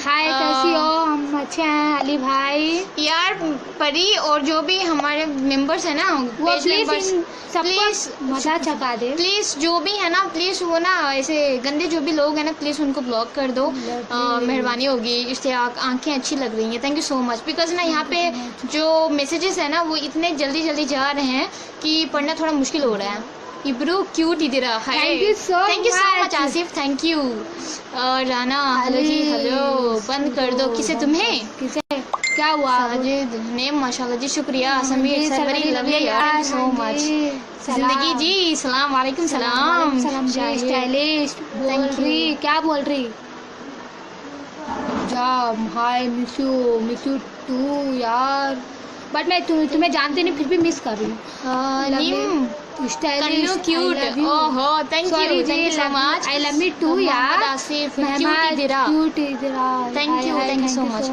हाय, कैसी हो? हम अच्छे हैं अली भाई। यार परी और जो भी हमारे मेंबर्स है ना, वो पेज प्लीज मेंबर्स, सबको मजा चका दे। प्लीज जो भी है ना, प्लीज वो ना ऐसे गंदे जो भी लोग हैं ना, प्लीज उनको ब्लॉक कर दो, मेहरबानी होगी। इससे आंखें अच्छी लग रही हैं, thank you so much. Because ना यहाँ पे जो मैसेजेस है ना, वो इतने जल्दी जल्दी जा रहे हैं कि पढ़ना थोड़ा मुश्किल हो रहा है। इब्रू क्यूट इधर, Thank you so much much। Asif, thank you. और राना, हेलो जी, हेलो, बंद कर दो। किसे? तुम्हें? किसे? क्या हुआ? साजिद, नेम माशाल्लाह जी, शुक्रिया। समीर सरवरी, लव यू यार, सो मच। जिंदगी जी, सलाम वालेकुम सलाम। सलाम जी, स्टाइलिश बोल रही, क्या बोल रही? जाम, हाय, मिस यू टू यार, बट मैं तुम्हें जानती नहीं, फिर भी मिस कर रही हूँ। स्टाइलिश, क्यूट, ओहो, thank you so much. I love you too यार। आसिफ, क्यूट इधरा, थैंक यू सो मच।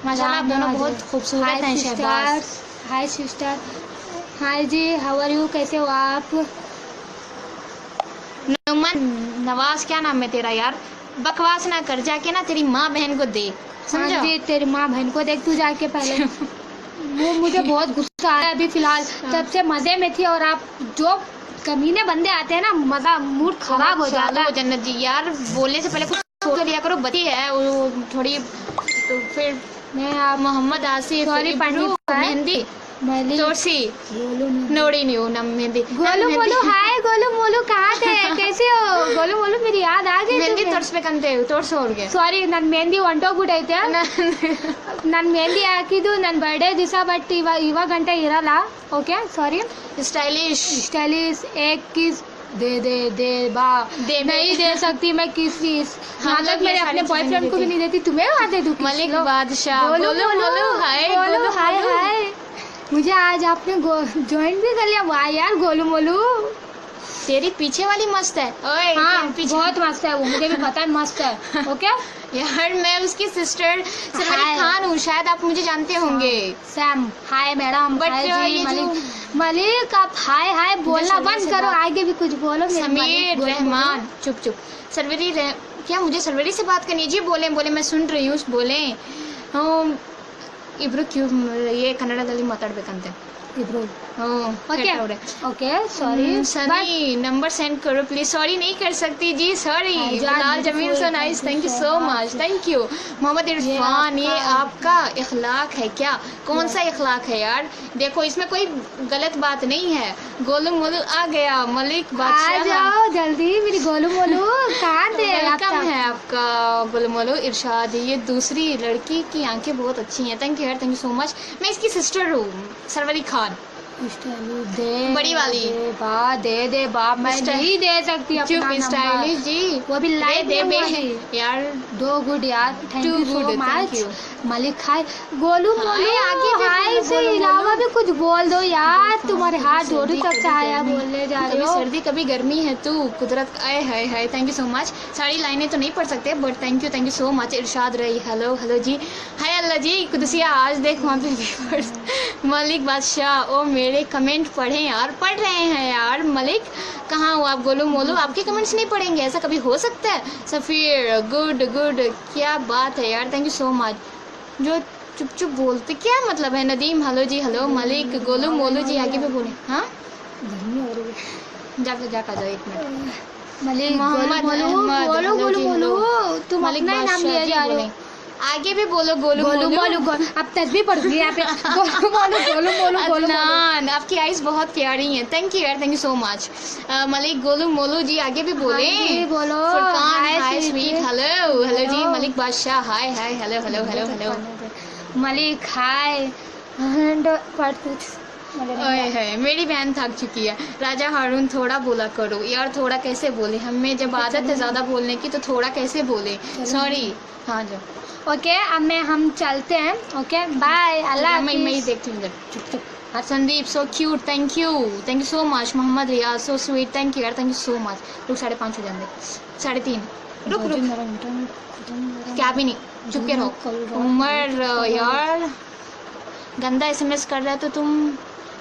माशाल्लाह आप दोनों बहुत खूबसूरत हैं। शहबाज, हाय सिस्टर, हाय जी, हाउ आर यू, कैसे हो आप? नुमान नवाज, क्या नाम है तेरा यार, बकवास ना कर, जाके ना तेरी माँ बहन को दे, हाँ समझो। जी, तेरी माँ बहन को देख तू जाके पहले। वो मुझे बहुत गुस्सा आ रहा है अभी फिलहाल, तब से मजे में थी, और आप जो कमीने बंदे आते हैं ना, मजा मूड खराब हो जाता चलो है। जन्नत जी, यार बोलने से पहले कुछ सोच तो लिया करो, बच्ची है वो थोड़ी, तो फिर मैं आप मोहम्मद आसिफ, Sorry, इब्रू, पंडित भाई। मेहंदी, मलिक तोरसी, गोलू नहीं। नोड़ी नहीं हो ना, मेहंदी, गोलू मोलू, हाय गोलू मोलू, कहाँ थे, कैसे हो गोलू मोलू, मेरी याद आ गई मेहंदी तुम्हें। ತೋರಿಸ್ಬೇಕಂತೆ ತೋರ್ಸೋರ್ಗೆ. ಸಾರಿ, ನನ್ನ ಮೆಹಂದಿ ಹೊಂಟೋಗ್ಬಿಟ್ಟೈತೆ. ನನ್ನ ಮೆಹಂದಿ ಹಾಕಿದ್ದು ನನ್ನ ಬರ್ಡೇ ದಿವಸ, ಬಟ್ ಇವಾಗ ಗಂಟೆ ಇರಲ್ಲ. Okay sorry. स्टाइलिश स्टाइलिश एक किस दे दे दे बा दे नहीं दे सकती मैं किस हम यहाँ लोग तक ये मेरे सारी अपने चीजें बॉयफ्रेंड को भी नहीं देती, तुम्हें वहाँ दे दूँ? मलिक बादशाह, गोलू गोलू मोलू, हाय गोलू गोलू हाय मोलू. हाय. मुझे आज आपने ज्वाइन भी कर लिया, वाह यार गोलू मोलू. तेरी पीछे वाली मस्त है. ओए हाँ पीछे बहुत मस्त है वो, मुझे भी पता है मस्त है. ओके यार मैं उसकी सिस्टर सरवरी हाय. खान हूँ, शायद आप मुझे जानते होंगे. Sam hi madam. But, हाय ये जी जो- मलिक आप हाय हाय बोलना सरवरी बंद से करो, बात- आगे भी कुछ बोलो. मेरे समीर मलिक, गोलू रहमान, चुप चुप. सरवरी क्या मुझे सरवरी से बात करनी है? जी बोले बोले, मैं सुन रही हूँ, बोले. ಇಬ್ರು ಕ್ಯೂ ये ಕನ್ನಡದಲ್ಲಿ ಮಾತಾಡ್ಬೇಕಂತೆ. इब्रो. Okay okay sorry. Sunny number send करो प्लीज. सॉरी नहीं कर सकती जी, सॉरी. हाँ, जान Bilal beautiful, Jameel so nice, thank you so much, thank you. Mohammad Irfan, ये आपका इखलाक है क्या? कौन सा इखलाक है यार? देखो इसमें कोई गलत बात नहीं है. गोलू मोलू आ गया, मलिक आ बादशाह जाओ जल्दी, मेरी गोलू मोलू कहाँ थे? वेलकम है आपका गोलू मोलू. इरशाद, ये दूसरी लड़की की आंखें बहुत अच्छी हैं. थैंक यू यार, थैंक यू सो मच. मैं इसकी सिस्टर हूँ, सरवरी खान, दे बड़ी वाली. दे बाप, मैं Style- नहीं दे सकती अपना चुप नंबर. स्टाइलिश जी. वो भी लाइव दे में बे यार. दो गुड यार, thank Too you so good, thank much. you. Malik hi. Golu hi, Molu आगे भी हाय बोलो, से बोलो, इलावा बोलो. भी कुछ बोल दो यार, तुम्हारे हाथ सर्दी, जोड़ी तक कभी से आया गर्मी. बोलने जा रहे कभी हो. सर्दी कभी गर्मी है तू, कुदरत आए हाय हाय. Thank you so much. सारी लाइनें तो नहीं पढ़ सकते, but thank you so much. Irshad रही, हेलो हेलो जी. हाय अल्लाह जी, कुदसिया आज देख वहाँ पे व्यूअर्स. मलिक बादशाह, ओ मेरे कमेंट पढ़े यार. पढ़ रहे हैं यार. मलिक कहाँ हो आप? गोलू मोलू आपके कमेंट्स नहीं पढ़ेंगे, ऐसा कभी हो सकता है? सफ़ीर गुड गुड, क्या बात है यार, थैंक यू सो मच. जो चुप चुप बोलते क्या मतलब है? नदीम हेलो जी, हेलो. मलिक गोलू मोलू जी आगे भी बोले. हाँ गर्मी हो रही है. जाकर जाओ 1 मिनट. मलिक मोहम्मद गोलू अहमद, बोलो हेलो गोलू जी, बोलो, हेलो. तुम मलिक अपना ही नाम बादशाह लिए जी जा रहे बोले. हो. आगे भी बोलो गोलू गोलू मोलू. बोलो आप तस्वीर पढ़ रही है यहाँ पे. गोलू बोलो गोलू बोलो गोलू बोलो. अदनान, आपकी आइज बहुत प्यारी हैं. थैंक यू यार, thank you so much. Malik Golu Molu ji आगे भी बोले. हाँ जी, बोलो. Furqan hi, hi sweet. Sweet, hello hello जी. Hello. Malik Badshah hi hi, hello hello hello hello. Malik hi. And ओए है, मेरी बहन थक चुकी है. राजा हारून, थोड़ा बोला करो यार. थोड़ा कैसे बोले? हमें जब आदत है ज़्यादा बोलने की, तो थोड़ा कैसे बोले? सॉरी. हाँ जो ओके अब हम चलते हैं. ओके बाय, अल्लाह मैं ही हाफिज. देखती हूँ इधर. चुप चुप. Sandeep so cute, thank you so much. Mohammad Riyaz so sweet, thank you यार, थैंक यू सो मच. रुक 5:30 हो जाएंगे. 3:30. रुक क्या भी नहीं, चुप के रहो. उमर यार गंदा एसएमएस कर रहा है तो तुम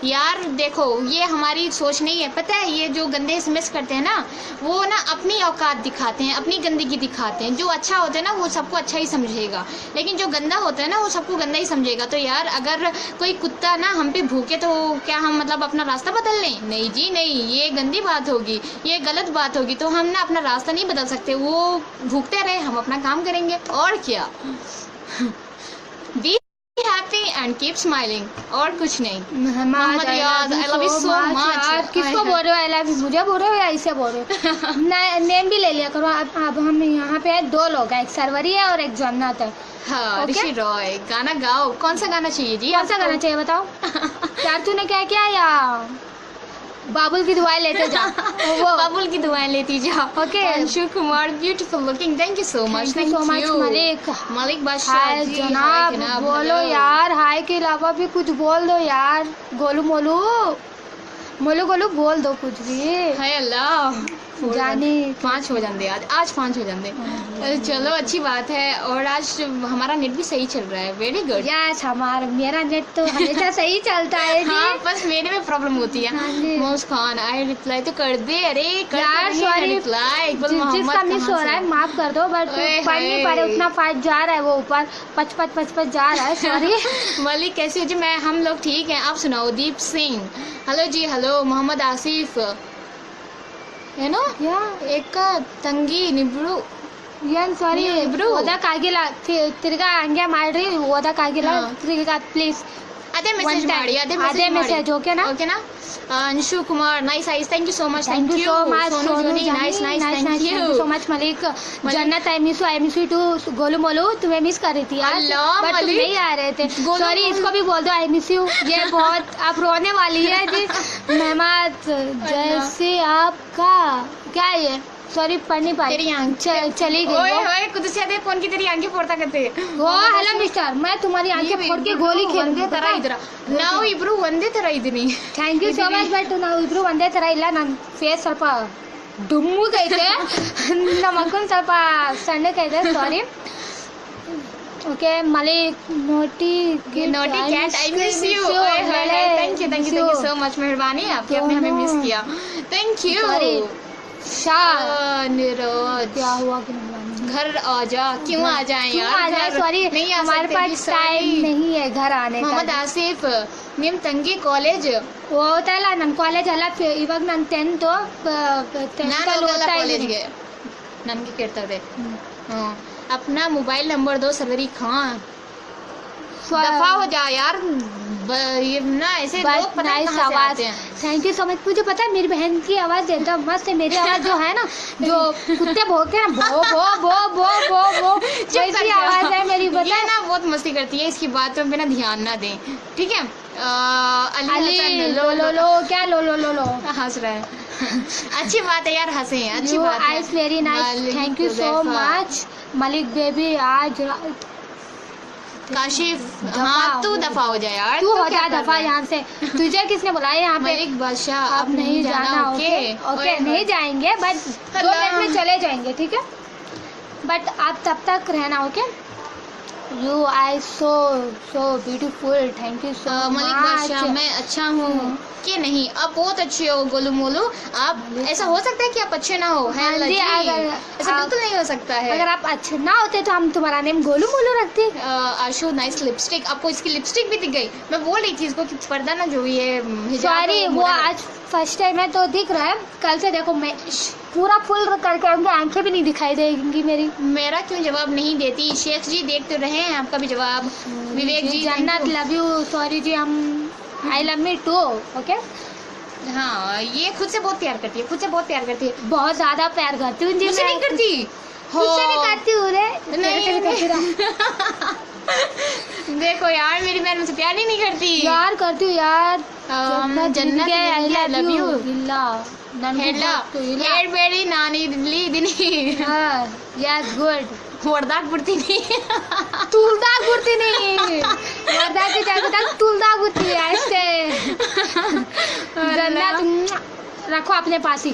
यार. देखो ये हमारी सोच नहीं है, पता है? ये जो गंदे एसएमएस करते हैं ना, वो ना अपनी औकात दिखाते हैं, अपनी गंदगी दिखाते हैं. जो अच्छा होता है ना वो सबको अच्छा ही समझेगा, लेकिन जो गंदा होता है ना वो सबको गंदा ही समझेगा. तो यार अगर कोई कुत्ता ना हम पे भूखे तो क्या हम मतलब अपना रास्ता बदल लें? नहीं जी नहीं, ये गंदी बात होगी, ये गलत बात होगी. तो हम ना अपना रास्ता नहीं बदल सकते. वो भूखते रहे, हम अपना काम करेंगे और क्या. Be happy and keep smiling, और कुछ नहीं. मोहम्मद रियाज, I love you so much. किसको बोल रहे हो? आई लव यू मुझे बोल रहे हो या इसे बोल रहे हो? नेम भी ले लिया करो. अब हम यहाँ पे 2 लोग हैं, एक सरवरी है और एक जन्नत है. हाँ Okay? ऋषि रॉय. गाना गाओ. कौन सा गाना चाहिए जी? कौन सा गाना चाहिए बताओ. यार तूने क्या किया या बाबुल की दुआएं लेते जा. वो बाबुल की दुआएं लेती जाओ. Okay. Anshu Kumar beautiful looking, thank you so much. Thank you so much. Malik Malik Badshah हाय जी, जनाब, हाय बोलो हेलो. यार. हाय के अलावा भी कुछ बोल दो यार. गोलू मोलू मोलू गोलू बोल दो कुछ भी. हाय अल्लाह. जाने 5 हो जाते आज 5 हो जाते। चलो अच्छी बात है। और आज हमारा नेट भी सही चल रहा है। Very good. यस, हमारा मेरा नेट तो हमेशा सही चलता है जी। हाँ, बस मेरे में प्रॉब्लम होती है। हाँ जी। मुस्कान आई रिप्लाई तो कर दे। अरे यार सॉरी, रिप्लाई जिसका मिस हो रहा है माफ कर दो, बट पढ़ नहीं पा रहे, उतना फास्ट जा रहा है वो ऊपर 55 जा रहा है। सॉरी। मलिक कैसे हो जी? हम लोग ठीक हैं, आप सुनाओ। दीप सिंह हेलो जी। हेलो मोहम्मद आसिफ है ना या एक का ತಂಗಿ ನಿಬ್ರು ಸಾರಿ ಇಬ್ರು ಓದಕ್ಕಾಗಿಲ್ಲ, ತಿರ್ಗಾ ಹಂಗೆ ಮಾಡ್ರಿ, ಓದಕ್ಕಾಗಿಲ್ಲ ಹಾ. ತಿರ್ಗಾ ಪ್ಲೀಸ್ ಅದೇ ಮೆಸೇಜ್ ಮಾಡಿ ಅದೇ ಮೆಸೇಜ್ ಓಕೆನಾ? ಓಕೆನಾ? Anshu Kumar nice eyes thank you so much. Thank you so much Sonu Johnny nice thank you so much Malik. Jannat I miss you too. Golu Molu तुम्हें मिस कर रही थी आज, अल्लाह बट तुम मलिक। नहीं आ रहे थे। सॉरी, इसको भी बोल दो आई मिस यू। ये बहुत आप रोने वाली है जी। मेहमद जैसे आपका क्या है ये? सॉरी पढ़ नहीं पाई, तेरी आंखें चली ओए गई। ओए कुछ से दे कौन की तेरी आंखें फोड़ता करते वो हेलो मिस्टर, मैं तुम्हारी आंखें फोड़ के गोली खेलूंगी ತರ ಇದ್ರ ನಾವು ಇಬ್ರು ಒಂದೇ ತರ ಇದೀನಿ। Thank you so much. But ನಾವು ಇಬ್ರು ಒಂದೇ ತರ ಇಲ್ಲ, ನನ್ನ ಫೇಸ್ ಸ್ವಲ್ಪ ಡುಮ್ಮಗೈತೆ, ನಮ್ಮ ಅಕ್ಕನ ಸ್ವಲ್ಪ ಸಣ್ಣಗೈತೆ। Sorry okay Malik naughty cat I miss you. Thank you so much. मेहरबानी आपकी, आपने हमें मिस किया। Thank you. निरोध क्या हुआ कि घर आ जा। क्यों आ जाए यार? आ जाए? सॉरी नहीं आ हमारे सकते पास जी, sorry। टाइम नहीं है घर आने का। ಮೊಹಮ್ಮದ್ ಆಸಿಫ್ ನಿಮ್ ತಂಗಿ ಕಾಲೇಜ್ ಓದ್ತಾ ಇಲ್ಲ, ನನ್ನ ಕಾಲೇಜ್ ಅಲ್ಲ, ಇವಾಗ ನಾನು 10th ನಾನು ಹೋಗಲ್ಲ ಕಾಲೇಜ್ಗೆ, ನನಗೆ ಕೇಳ್ತಾರೆ। अपना मोबाइल नंबर दो सरवरी खान। दफा हो जा यार, ये ना ऐसे लोग पता नहीं कहाँ से आते हैं। Thank you so much. मुझे पता है मेरी बहन की आवाज़ एकदम मस्त है। मेरी आवाज़ जो है ना, जो कुत्ते भौंकते हैं ना, भो भो भो भो भो भो, वैसी आवाज़ है मेरी। ये पता है ना बहुत मस्ती करती है, इसकी बातों पे ना ध्यान ना दें, ठीक है? अली लो लो लो क्या लो लो लो लो हंस रहा है। अच्छी बात है यार, हंसे, अच्छी You बात है। eyes very nice. Thank you so much Malik baby. आज काशिफ हाँ तू दफा हो जा यार, तू हो क्या जा कर दफा रहा है? यहाँ से। तुझे किसने बुलाया यहाँ पे? मलिक बादशाह आप नहीं जाना। ओके ओके नहीं जाएंगे, बट 2 मिनट में चले जाएंगे, ठीक है? बट आप तब तक रहना, okay? You I so beautiful. Thank you सो मलिक बादशाह मैं अच्छा हूँ कि नहीं? आप बहुत अच्छे हो गोलू मोलू। आप ऐसा हो सकता है कि आप अच्छे ना हो? है हाँ जी, ऐसा बिल्कुल नहीं हो सकता है। अगर आप अच्छे ना होते तो हम तुम्हारा नेम गोलू मोलू रखते। आशु नाइस लिपस्टिक। आपको इसकी लिपस्टिक भी दिख गई? मैं बोल रही थी इसको कि पर्दा ना जो ये सॉरी वो आज फर्स्ट टाइम है तो दिख रहा है, कल से देखो मैं पूरा फुल करके आऊंगी, आंखें भी नहीं दिखाई देंगी मेरी। मेरा क्यों जवाब नहीं देती? शेख जी देखते रहे हैं आपका भी जवाब। विवेक जी जन्नत लव यू। सॉरी जी, हम I love me too. Okay हाँ, ये खुद से बहुत प्यार करती है, खुद से बहुत प्यार करती है। बहुत ज्यादा प्यार करती हूँ जी। मुझसे नहीं करती? मुझसे भी करती हूँ रे। नहीं देखो यार, मेरी बहन मुझसे प्यार ही नहीं करती यार करती हूँ यार। जन्नत आई लव यू। ಹೇಳ್ಬೇಡಿ ನಾನು ಇಲ್ಲಿ ಇದೀನಿ ಯಸ್ ಗುಡ್ ಹೊಡೆದಾಕ್ ಬಿಡ್ತೀನಿ ತುಳ್ದಾಕ್ ಬಿಡ್ತೀನಿ ಹೊಡೆದಾಕಿ ಜಾಗದಾಗ ತುಳ್ದಾಕ್ ಬಿಡ್ತೀನಿ ಅಷ್ಟೇ रखो अपने पास ही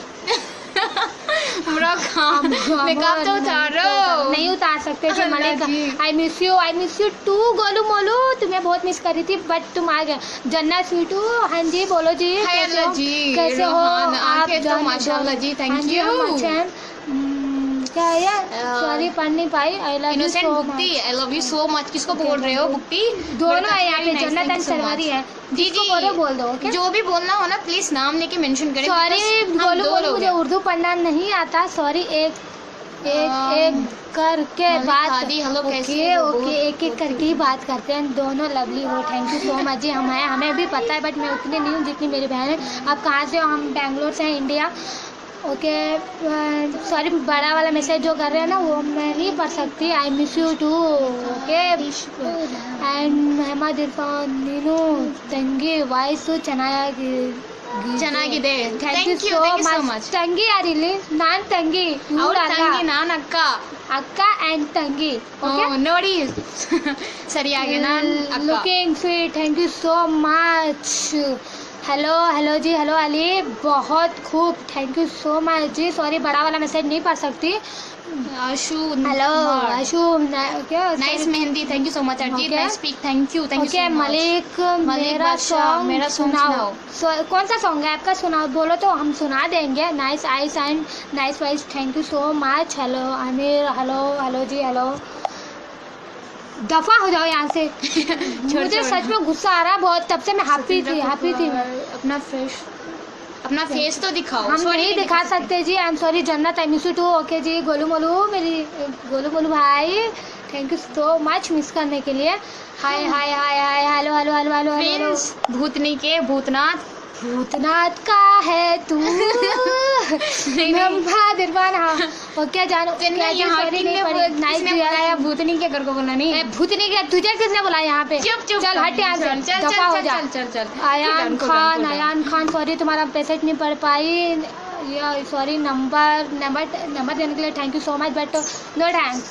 मेकअप तो उतारो नहीं उतार सकते जी Malik I miss you too Golu Molu तुम्हें बहुत मिस कर रही थी बट तुम आ गए जन्नत स्वीटू हाँ जी बोलो जी कैसे हो आप तो माशाल्लाह जी थैंक यू क्या है सॉरी पढ़ नहीं पाई I love you so much I love you so much किसको बोल रहे हो बुक्ति दोनों है यहाँ पे जन्नत एंड सरवरी है जी जी बोल दो ओके जो भी बोलना हो ना प्लीज नाम लेके मेंशन करें सॉरी बोलो मुझे उर्दू पढ़ना नहीं आता सॉरी एक करके बात ओके एक करके ही बात करते हैं दोनों लवली हो थैंक यू सो मच जी हमें भी पता है बट मैं उतनी नहीं हूँ जितनी मेरी बहन है आप कहाँ से हो हम बेंगलोर से हैं इंडिया ओके सॉरी बड़ा वाला मैसेज जो कर रहे हैं ना वो मैं नहीं पढ़ सकती I miss you too okay and Mohammad Irfan Neenu ತಂಗಿ ವಾಯ್ಸು ಚೆನ್ನಾಗಿ ಚೆನ್ನಾಗಿದೆ. Thank you so much. ತಂಗಿ ಯಾರಿಲ್ಲಿ? ನಾನ್ ತಂಗಿ, ಅವ್ರ ತಂಗಿ, ನಾನ್ ಅಕ್ಕ. ಅಕ್ಕ and ತಂಗಿ. ನೋಡಿ ಸರಿಯಾಗಿ ನಾನ್ ಅಕ್ಕ. Looking sweet. Thank you so much. Hello जी, हेलो अली, बहुत खूब, थैंक यू सो मच जी. सॉरी बड़ा वाला मैसेज नहीं पढ़ सकती. आशु, हेलो आशु, क्या nice mehndi, thank you so much Arijit. Nice speak, thank you so much. Malik, मेरा सॉन्ग सुनाओ. कौन सा सॉन्ग है आपका? सुनाओ, बोलो तो हम सुना देंगे. Nice ice and nice voice, thank you so much. Hello Aamir, hello जी, हेलो. दफा हो जाओ यहाँ से. मुझे सच में गुस्सा आ रहा बहुत, तब से मैं हैप्पी थी. अपना फेस तो दिखाओ. हम नहीं दिखा सकते जी, आई am sorry. Jannat, I miss you too. Okay जी. गोलू मोलू, मेरी गोलू मोलू भाई, thank you so much miss करने के लिए. हाय हाय हाय हाय, हेलो. फ्रेंड्स, भूतनी के भूतनाथ का है तू. ओके जानो. भूतनी के घर को बोला नहीं. भूतनी के तुझे किसने बोला यहाँ पे? चल हट यहाँ से, दफा हो जा. अयान खान, सॉरी तुम्हारा मैसेज नहीं पढ़ पाई. सॉरी. नंबर देने के लिए thank you so much, but no thanks.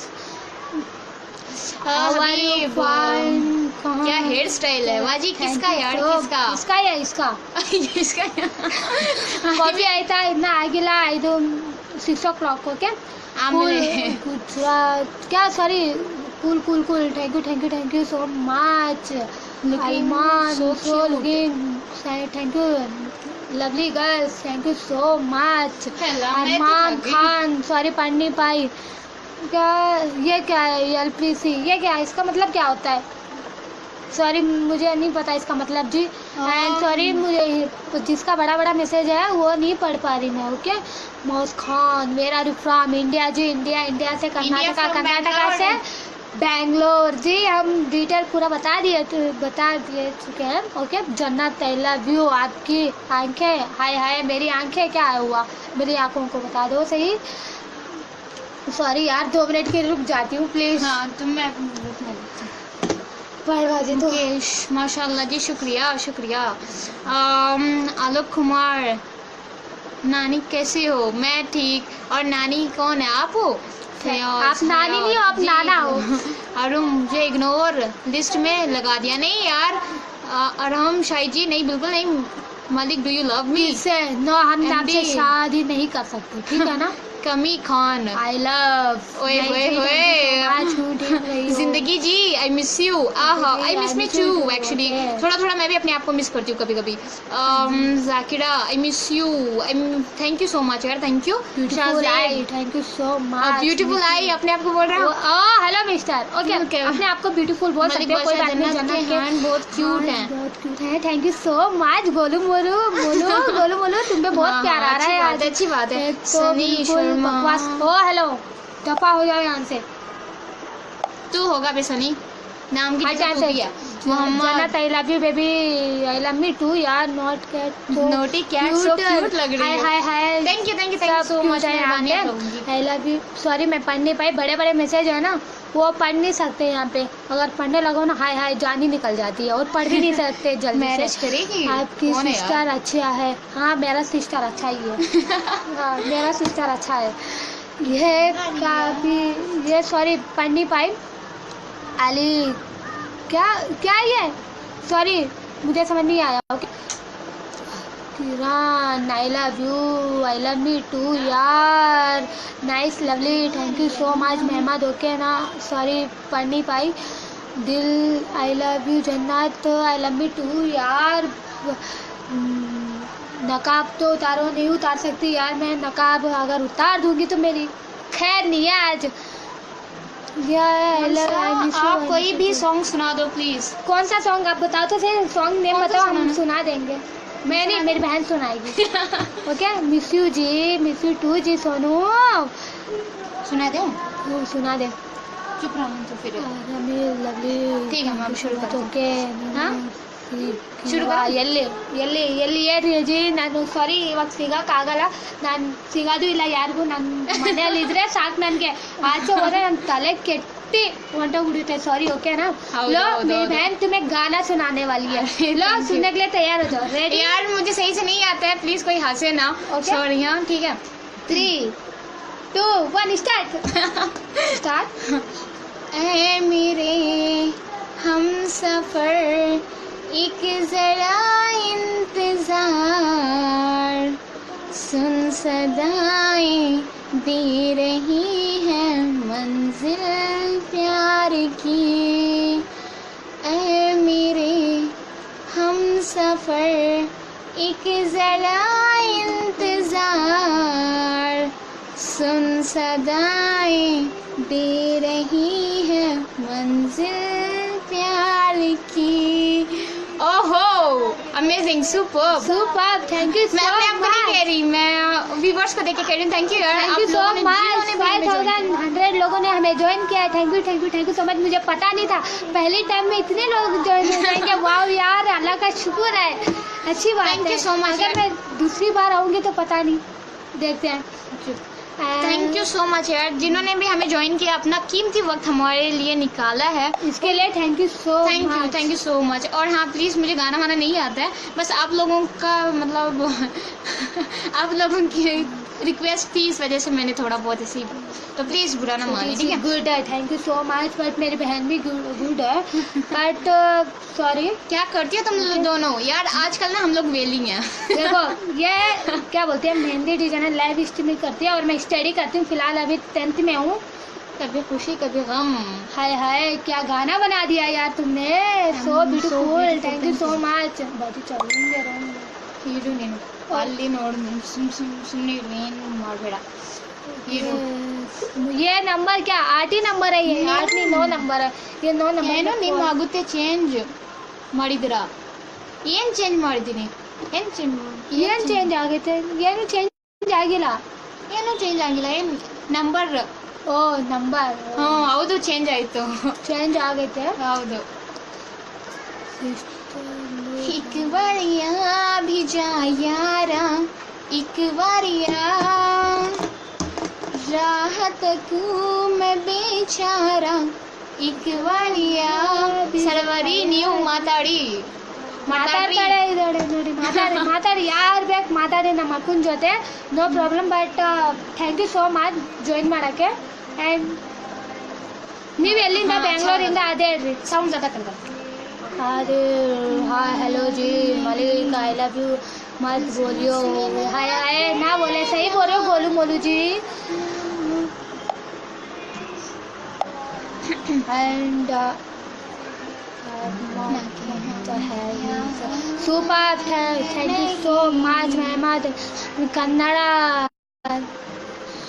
क्या हेयर स्टाइल है वाजी? किसका यार? इसका या इसका? कॉफी आयता इतना आगिला 6 o'clock. ओके. गुजरात क्या? Sorry. Cool. Thank you so much. Thank you lovely girls, thank you so much. Armaan Khan, sorry पढ़ नहीं पाई. क्या ये क्या है? LPC ये क्या है? इसका मतलब क्या होता है? सॉरी मुझे नहीं पता इसका मतलब जी. एंड सॉरी, मुझे जिसका बड़ा मैसेज है वो नहीं पढ़ पा रही मैं. ओके. मौज खान, मेरा फ्रॉम इंडिया जी. इंडिया से कर्नाटका से बेंगलोर जी. हम डिटेल पूरा बता दिए चुके हैं. ओके. जन्नत, आई लव यू. आपकी आंखें, हाय मेरी आंखें क्या हुआ? मेरी आंखों को बता दो सही. सॉरी यार, 2 मिनट के रुक जाती हूँ प्लीज. हाँ तुम. मैं तो माशाल्लाह जी, शुक्रिया. आलोक कुमार, नानी कैसे हो? मैं ठीक. और नानी कौन है? आप हो? आप नानी नहीं हो, आप नाना हो. अरे मुझे इग्नोर लिस्ट में लगा दिया. नहीं यार, अरहम शाही जी, नहीं बिल्कुल नहीं. Malik, do you love me? No, हम आपसे शादी नहीं कर सकते, ठीक है ना. कमी खान, आई लव. जिंदगी जी, I miss you. I miss me too actually. थोड़ा मैं भी अपने आप को मिस करती हूँ कभी. Zakira, I miss you. Thank you so much यार, thank you. Thank you so much. Beautiful eye अपने आप को बोल रहा हूँ. Hello mister. ओके. अपने आप को ब्यूटीफुल बोल सकते हो, कोई बात नहीं. जन्नत के बहुत क्यूट है. Thank you so much. Golu Molu, तुम पे बहुत प्यार आ रहा है आज. अच्छी बात है. सनी शर्मा, हेलो. दफा हो जाओ यहाँ से. तू होगा बे सनी. नाम की Mohammad. I love you baby. I love me too यार. नोटी कैट, सो क्यूट लग रही है. Hi. Thank you so much. I love you. Sorry मैं पढ़ नहीं पाई. बड़े मैसेज है ना, वो पढ़ नहीं सकते यहाँ पे. अगर पढ़ने लगो ना, हाय जान ही निकल जाती है और पढ़ भी नहीं सकते जल्दी. मैरिज करेगी? आपकी सिस्टर अच्छा है. हाँ मेरा सिस्टर अच्छा ही है. हाँ मेरा सिस्टर अच्छा है. ये सॉरी पढ़ नहीं पाई. अली क्या ये? सॉरी मुझे समझ नहीं आया. Okay. Kiran, I love you. I love me too यार. Nice lovely, thank you so much. Mehmad, okay ना. सॉरी पढ़ नहीं पाई. दिल, आई लव यू. जन्नत, आई लव मी टू यार. नकाब तो उतारो. नहीं उतार सकती यार मैं नकाब. अगर उतार दूंगी तो मेरी खैर नहीं है आज. आप कोई भी सॉन्ग सुना दो प्लीज. कौन सा सॉन्ग आप बताओ तो सही. सॉन्ग नेम बताओ, हम सुना देंगे. मैं नहीं, मेरी बहन सुनाएगी. ओके. मिस यू जी. मिस यू टू जी. सोनू सुना दे. सुना दे. चुप रहो तो फिर. लवली. ठीक है, हम शुरू करते हैं. ओके. हाँ ಶುರು ಎಲ್ಲಿ ಏರಿ ಅಜ್ಜಿ. ನಾನು ಸಾರಿ ಇವಾಗ ಸಿಗೋಕ್ಕಾಗಲ್ಲ. ನಾನು ಸಿಗೋದು ಇಲ್ಲ ಯಾರಿಗೂ. ನನ್ನ ಮನೆಯಲ್ಲಿ ಇದ್ರೆ ಸಾಕು. ನನಗೆ ಆಚೆ ಹೋದ್ರೆ ನನ್ನ ತಲೆ ಕೆಟ್ಟು उड़ती सॉरी ओके ना। हाँ, लो दो, मेरी दो। बहन तुम्हें गाना सुनाने वाली है। लो thank you। सुनने के लिए तैयार हो जाओ। रेडी? यार मुझे सही से नहीं आता है, प्लीज कोई हंसे ना। Okay। सॉरी। हाँ ठीक है। 3, 2, 1 स्टार्ट। ऐ मेरे हम सफर एक जरा इंतजार, सुन सदाएं दे रही है मंजिल प्यार की। ऐ मेरे हम सफर एक जरा इंतजार, सुन सदाएं दे रही है मंजिल प्यार की। ओहो अमेजिंग, सुपर्ब। थैंक यू मैं सो अपने आप को नहीं मच। कह रही, मैं व्यूवर्स को देख के कह रही हूँ। थैंक यू यार, थैंक यू सो मच। जिन्होंने भी हमें join किया। 5100 लोगों ने हमें ज्वाइन किया है। Thank you so much. मुझे पता नहीं था पहले टाइम में इतने लोग ज्वाइन हो जाएंगे। वाह यार, अल्लाह का शुक्र है, अच्छी बात है। Thank you so much अगर यार। मैं दूसरी बार आऊंगी तो पता नहीं, देखते हैं। थैंक यू सो मच यार, जिन्होंने भी हमें ज्वाइन किया, अपना कीमती वक्त हमारे लिए निकाला है। इसके लिए thank you so much. Thank you so much. और हाँ प्लीज़, मुझे गाना वाना नहीं आता है, बस आप लोगों का मतलब आप लोगों की रिक्वेस्ट थी, इस वजह से मैंने थोड़ा बहुत ऐसे, तो प्लीज़ बुरा ना माने, ठीक है। गुड है, thank you so much. But मेरी बहन भी गुड है, बट सॉरी। क्या करती हो तुम लोग दोनों यार? आजकल ना हम लोग वेली हैं। देखो ये क्या बोलते हैं, मेहंदी डिजाइनर लाइव स्ट्रीमिंग करती है और मैं स्टडी करती हूँ। फिलहाल अभी 10th में हूँ। कभी खुशी कभी गम। हाय हाय, क्या गाना बना दिया यार तुमने। सो beautiful, thank you so much. बाजी चलेंगे ಹೀರು ನೀನು ಅಲ್ಲಿ ನೋಡು ಸುಮ್ಮನೆ ಏನು ಮಾಡಬೇಡ ಹೀರು ये नंबर क्या 8 ही नंबर है, ये 8 नहीं 9 नंबर है, ये 9 नंबर ಏನು में ನಿಮ್ಮ कौन- ಆಗುತ್ತೆ ಚೇಂಜ್ ಮಾಡಿದಿರಾ? ಏನು ಚೇಂಜ್ ಮಾಡಿದ್ದೀನಿ? ಏನು ಚೇಂಜ್ ಏನ್ ಚೇಂಜ್ ಆಗೈತೆ? ಏನು ಚೇಂಜ್ ಆಗಿಲ್ಲ. ಏನೂ ಚೇಂಜ್ ಆಗಿಲ್ಲ. ಏನು ನಂಬರ್? ಓ ನಂಬರ್ ಹ್ಞೂ ಹೌದು, ಚೇಂಜ್ ಆಯಿತು. ಚೇಂಜ್ ಆಗೈತೆ. ಹೌದು. एक बारिया भी जा यारा, एक बारिया राहत को मैं बेचारा, एक बारिया सरवरी ನೀವು ಮಾತಾಡಿ ಮಾತಾಡ್ತಾಳೆ ಇದ್ದಾಳೆ ನೋಡಿ, ಮಾತಾಡಿ ಯಾರು ಬೇಕು ಮಾತಾಡಿ ನಮ್ಮ ಅಕ್ಕನ ಜೊತೆ, no problem. But thank you so much join ಮಾಡೋಕ್ಕೆ. ಆ್ಯಂಡ್ ನೀವು ಎಲ್ಲಿಂದ? ಹಾ, ಬೆಂಗಳೂರಿಂದ. ಅದೇ ಹೇಳ್ರಿ ಸೌಂಡ್ ज़्यादा कर दो. अरे हाय हेलो जी मलिक, आई लव यू मत बोलियो। हाय हाय ना बोले, सही बोल रहे हो Golu Molu ji. And super, thank you so much Mehmad. Kannada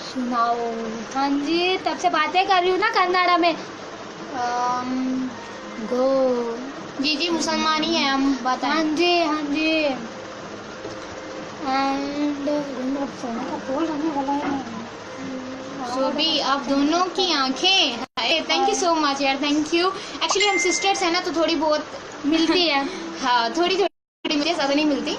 सुनाओ। हाँ जी, तब से बातें कर रही हूँ ना कन्नड़ा में। गो जी जी मुसलमान ही है हम, हाँ बताएं. जी हाँ जी। एंड सो भी आप दोनों की आंखें, थैंक यू सो मच यार, थैंक यू. एक्चुअली हम सिस्टर्स हैं ना, तो थोड़ी बहुत मिलती है। हाँ थोड़ी थोड़ी मुझे ज़्यादा नहीं मिलती.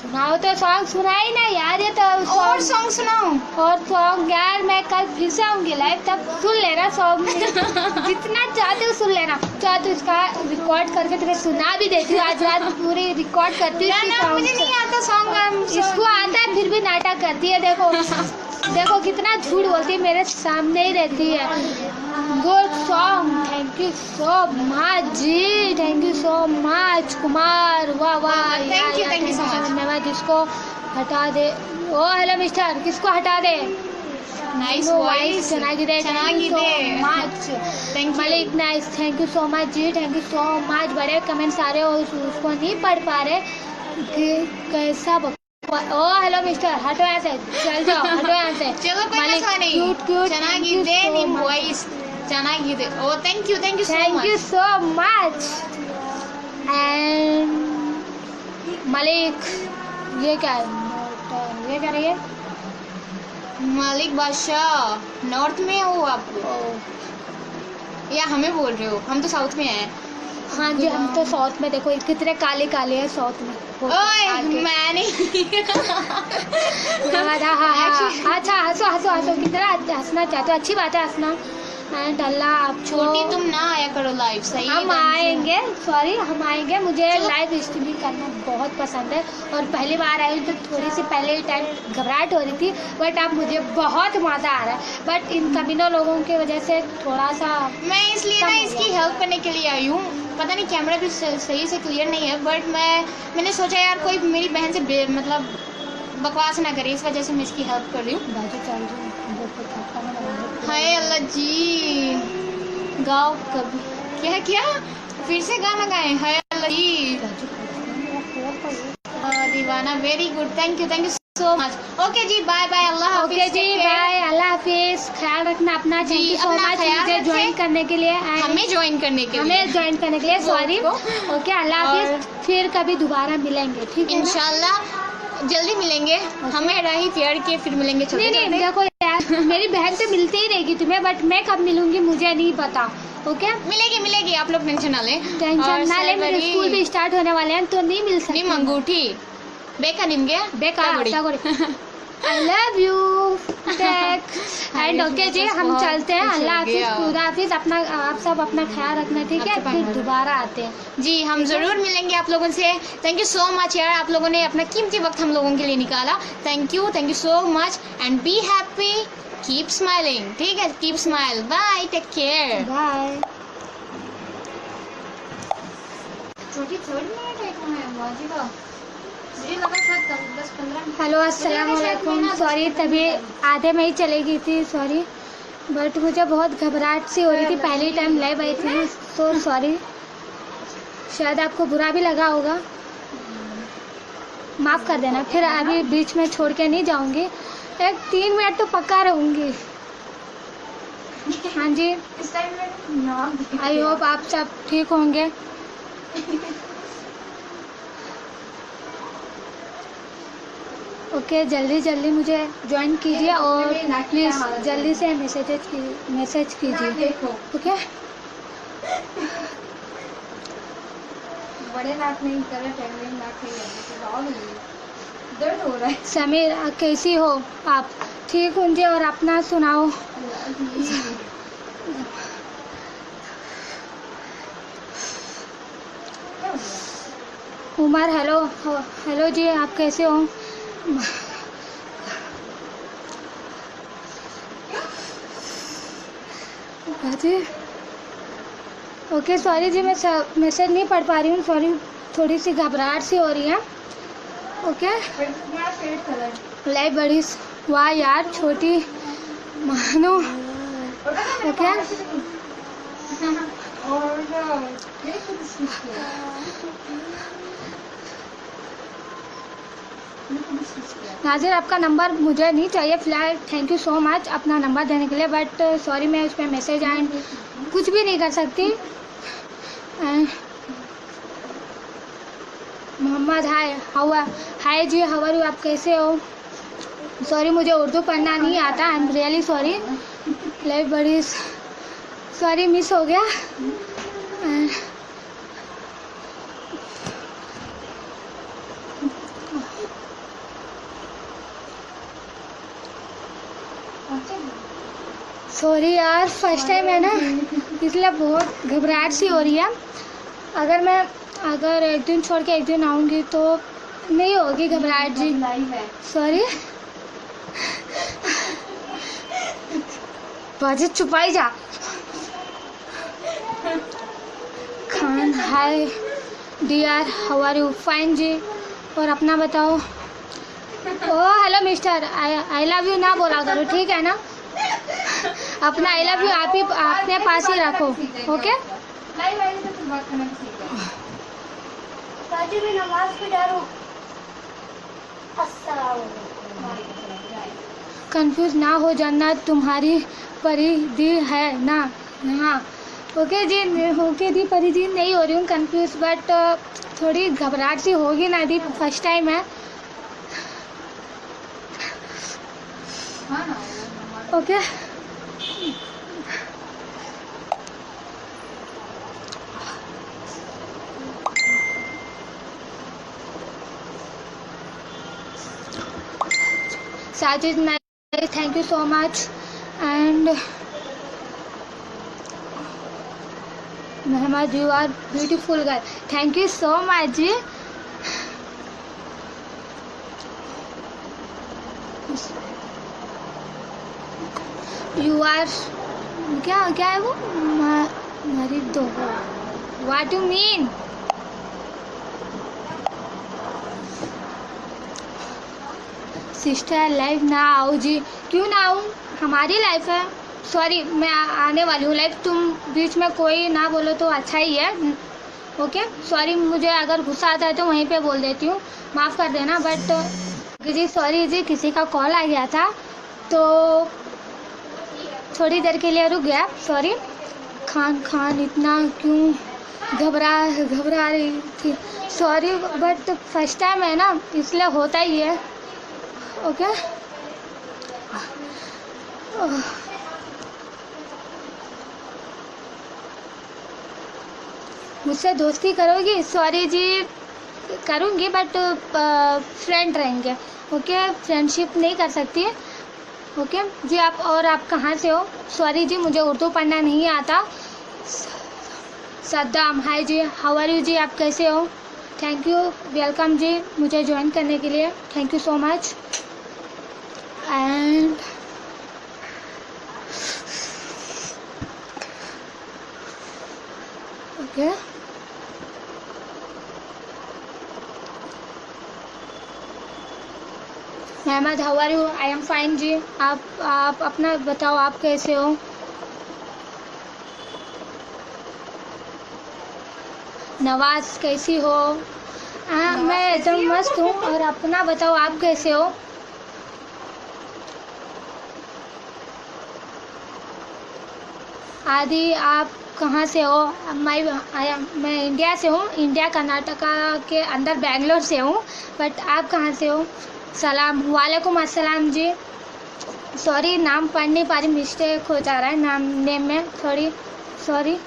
सुनाओ तो सॉन्ग, सुनाई ना यार ये तो और सॉन्ग सुनाओ. और सॉन्ग यार, मैं कल फिर से आऊंगी लाइव, तब सुन लेना सॉन्ग। जितना चाहते हो सुन लेना। चाहे तो इसका रिकॉर्ड करके तुम्हें सुना भी देती हूँ। आज रात पूरी रिकॉर्ड करती हूँ इसकी ना song मुझे से। नहीं आता सॉन्ग. इसको आता है फिर भी नाटक करती है। देखो देखो कितना झूठ बोलती है, मेरे सामने ही रहती है। Good song, thank you so much जी, thank you so much Kumar. वाह वाह, Thank you so much. धन्यवाद। जिसको हटा दे, ओ हेलो मिस्टर, किसको हटा दे? Nice No voice. voice, ಚೆನ್ನಾಗಿದೆ, thank you so much. Thank you. Malik nice, thank you so much जी, थैंक यू सो मच। बड़े कमेंट्स आ रहे हो, उसको नहीं पढ़ पा रहे कि कैसा ओ हेलो मिस्टर, हटो यहाँ से, चल जाओ, हटो यहाँ से। ಚಲೋ कोई मलिक, मसला नहीं. cute, cute, ಚೆನ್ನಾಗಿದೆ thank you so ನಿಮ್ಮ much. ವಾಯ್ಸ್, ಚೆನ್ನಾಗಿದೆ. Oh thank you so thank much. You so much. And Malik, ये क्या है? ये क्या रही है? मालिक बादशाह, नॉर्थ में हो आप या हमें बोल रहे हो? हम तो साउथ में हैं. हाँ जी, हम तो साउथ में, देखो कितने काले काले हैं साउथ में। ओए मैं नहीं. अच्छा हंसो हंसो हंसो, कितना हंसना चाहते हो, अच्छी बात है हंसना। एंड अल्लाह आपको छोटी तुम ना आया करो लाइव, सही है हम आएंगे, सॉरी हम आएंगे। मुझे लाइव स्ट्रीमिंग करना बहुत पसंद है और पहली बार आई तो थोड़ी सी पहले टाइम घबराहट हो रही थी, बट अब मुझे बहुत मज़ा आ रहा है। बट इन कमीनों लोगों की वजह से थोड़ा सा मैं इसलिए ना इसकी हेल्प करने के लिए आई हूँ। पता नहीं कैमरा भी सही से क्लियर नहीं है, बट मैंने सोचा यार कोई मेरी बहन से मतलब बकवास ना करे, इस वजह से मैं इसकी हेल्प कर रही हूँ। हाय अल्लाह जी, गाओ कभी क्या क्या फिर से गाना गाएं। हाय अल्लाह जी, दीवाना, very good, thank you so much. Okay जी, बाय बाय, अल्लाह हाफिज। ओके जी, बाय, अल्लाह हाफिज, ख्याल रखना अपना। थैंक यू सो मच मुझे ज्वाइन करने के लिए, हमें ज्वाइन करने के लिए सॉरी। ओके, अल्लाह हाफिज, फिर कभी दोबारा मिलेंगे, ठीक है इंशाल्लाह जल्दी मिलेंगे। हमें राही प्यार के फिर मिलेंगे। नहीं देखो यार, मेरी बहन तो मिलती ही रहेगी तुम्हें, बट मैं कब मिलूंगी मुझे नहीं पता। ओके, मिलेगी, आप लोग टेंशन ना लें। मेरे स्कूल भी स्टार्ट होने वाले हैं तो नहीं मिल सकती। अंगूठी बेका निम्गे I love you and okay जी, हम चलते हैं। अल्लाह हाफिज, खुदा हाफिज, अपना आप सब अपना ख्याल रखना, ठीक है? फिर दोबारा आते हैं जी, हम जरूर मिलेंगे आप लोगों से। थैंक यू सो मच यार, आप लोगों ने अपना कीमती वक्त हम लोगों के लिए निकाला। Thank you so much and be happy, keep smiling, ठीक है? Keep smile, bye, take care, bye. Hello, अस्सलाम वालेकुम। सॉरी, तभी आधे में ही चली गई थी, सॉरी, बट मुझे बहुत घबराहट सी हो रही थी, पहली टाइम लाइव आई थी, तो सॉरी, शायद आपको बुरा भी लगा होगा, माफ़ कर देना। फिर अभी बीच में छोड़ के नहीं जाऊंगी, एक 3 मिनट तो पक्का रहूंगी। हाँ जी, आई होप आप सब ठीक होंगे। ओके, जल्दी मुझे ज्वाइन कीजिए और प्लीज़ जल्दी से मैसेज कीजिए, ओके? बड़े नाक नहीं कर दर्द हो रहा है। समीर, कैसी हो आप? ठीक हूँ जी, और अपना सुनाओ। उमर, हेलो जी, आप कैसे हो? ओके, सॉरी जी, मैं मैसेज नहीं पढ़ पा रही हूँ, सॉरी, थोड़ी सी घबराहट सी हो रही है। ओके, लाइफ बड़ी, वाह यार, छोटी मानो। ओके, नाजिर, आपका नंबर मुझे नहीं चाहिए फ़िलहाल, थैंक यू सो मच अपना नंबर देने के लिए, बट सॉरी मैं उस पर मैसेज एंड कुछ भी नहीं कर सकती। मोहम्मद, हाय जी, हाउ आर यू, आप कैसे हो? सॉरी, मुझे उर्दू पढ़ना नहीं आता, आई एम रियली सॉरी, लाइफ बड़ी सॉरी, मिस हो गया। सॉरी यार, फर्स्ट टाइम है ना, इसलिए बहुत घबराहट सी हो रही है। अगर एक दिन छोड़ के एक दिन आऊँगी तो नहीं होगी घबराहट जी, सॉरी। बाजी छुपाई जा। Khan, hi dear, how are you? Fine जी, और अपना बताओ। Oh hello mister, I love you ना बोला करो, ठीक है ना? अपना आई लव यू आप ही अपने पास ही रखो, ओके? कंफ्यूज ना हो जाना, तुम्हारी परिधि है ना? हाँ, ओके जी, ओके दी परिधि नहीं हो रही हूँ कंफ्यूज, बट थोड़ी घबराहट सी होगी ना दी, फर्स्ट टाइम है। Okay, Sajid, thank you so much and Mohammed, you are beautiful girl. Thank you so much जी. You are क्या है वो मरीदो. What do you mean? Sister live ना आओ जी. क्यों ना आऊँ, हमारी लाइफ है. सॉरी, मैं आने वाली हूँ लाइव. तुम बीच में कोई ना बोलो तो अच्छा ही है. ओके, सॉरी, मुझे अगर गुस्सा आता है तो वहीं पे बोल देती हूँ, माफ़ कर देना. बट जी सॉरी जी, किसी का कॉल आ गया था तो थोड़ी देर के लिए रुक गया. सॉरी. खान इतना क्यों घबरा रही थी. सॉरी, बट फर्स्ट टाइम है ना, इसलिए होता ही है. ओके. मुझसे दोस्ती करोगी? सॉरी जी, करूँगी बट फ्रेंड रहेंगे. ओके, फ्रेंडशिप नहीं कर सकती है. ओके जी. आप कहाँ से हो? सॉरी जी, मुझे उर्दू पढ़ना नहीं आता. सद्दाम, हाय जी, हाउ आर यू जी, आप कैसे हो? थैंक यू, वेलकम जी मुझे ज्वाइन करने के लिए. Thank you so much. And okay, Ahmad, how are you? I am fine जी. आप अपना बताओ, आप कैसे हो? नवाज, कैसी हो? मैं एकदम मस्त हूँ. और अपना बताओ, आप कैसे हो? आदि, आप कहाँ से हो? मैं इंडिया से हूँ. इंडिया कर्नाटका के अंदर बेंगलोर से हूँ. बट आप कहाँ से हो? सलाम. वालेकुम अस्सलाम जी. सॉरी, नाम पढ़ नहीं पा रही, मिस्टेक हो जा रहा है नेम में थोड़ी. सॉरी.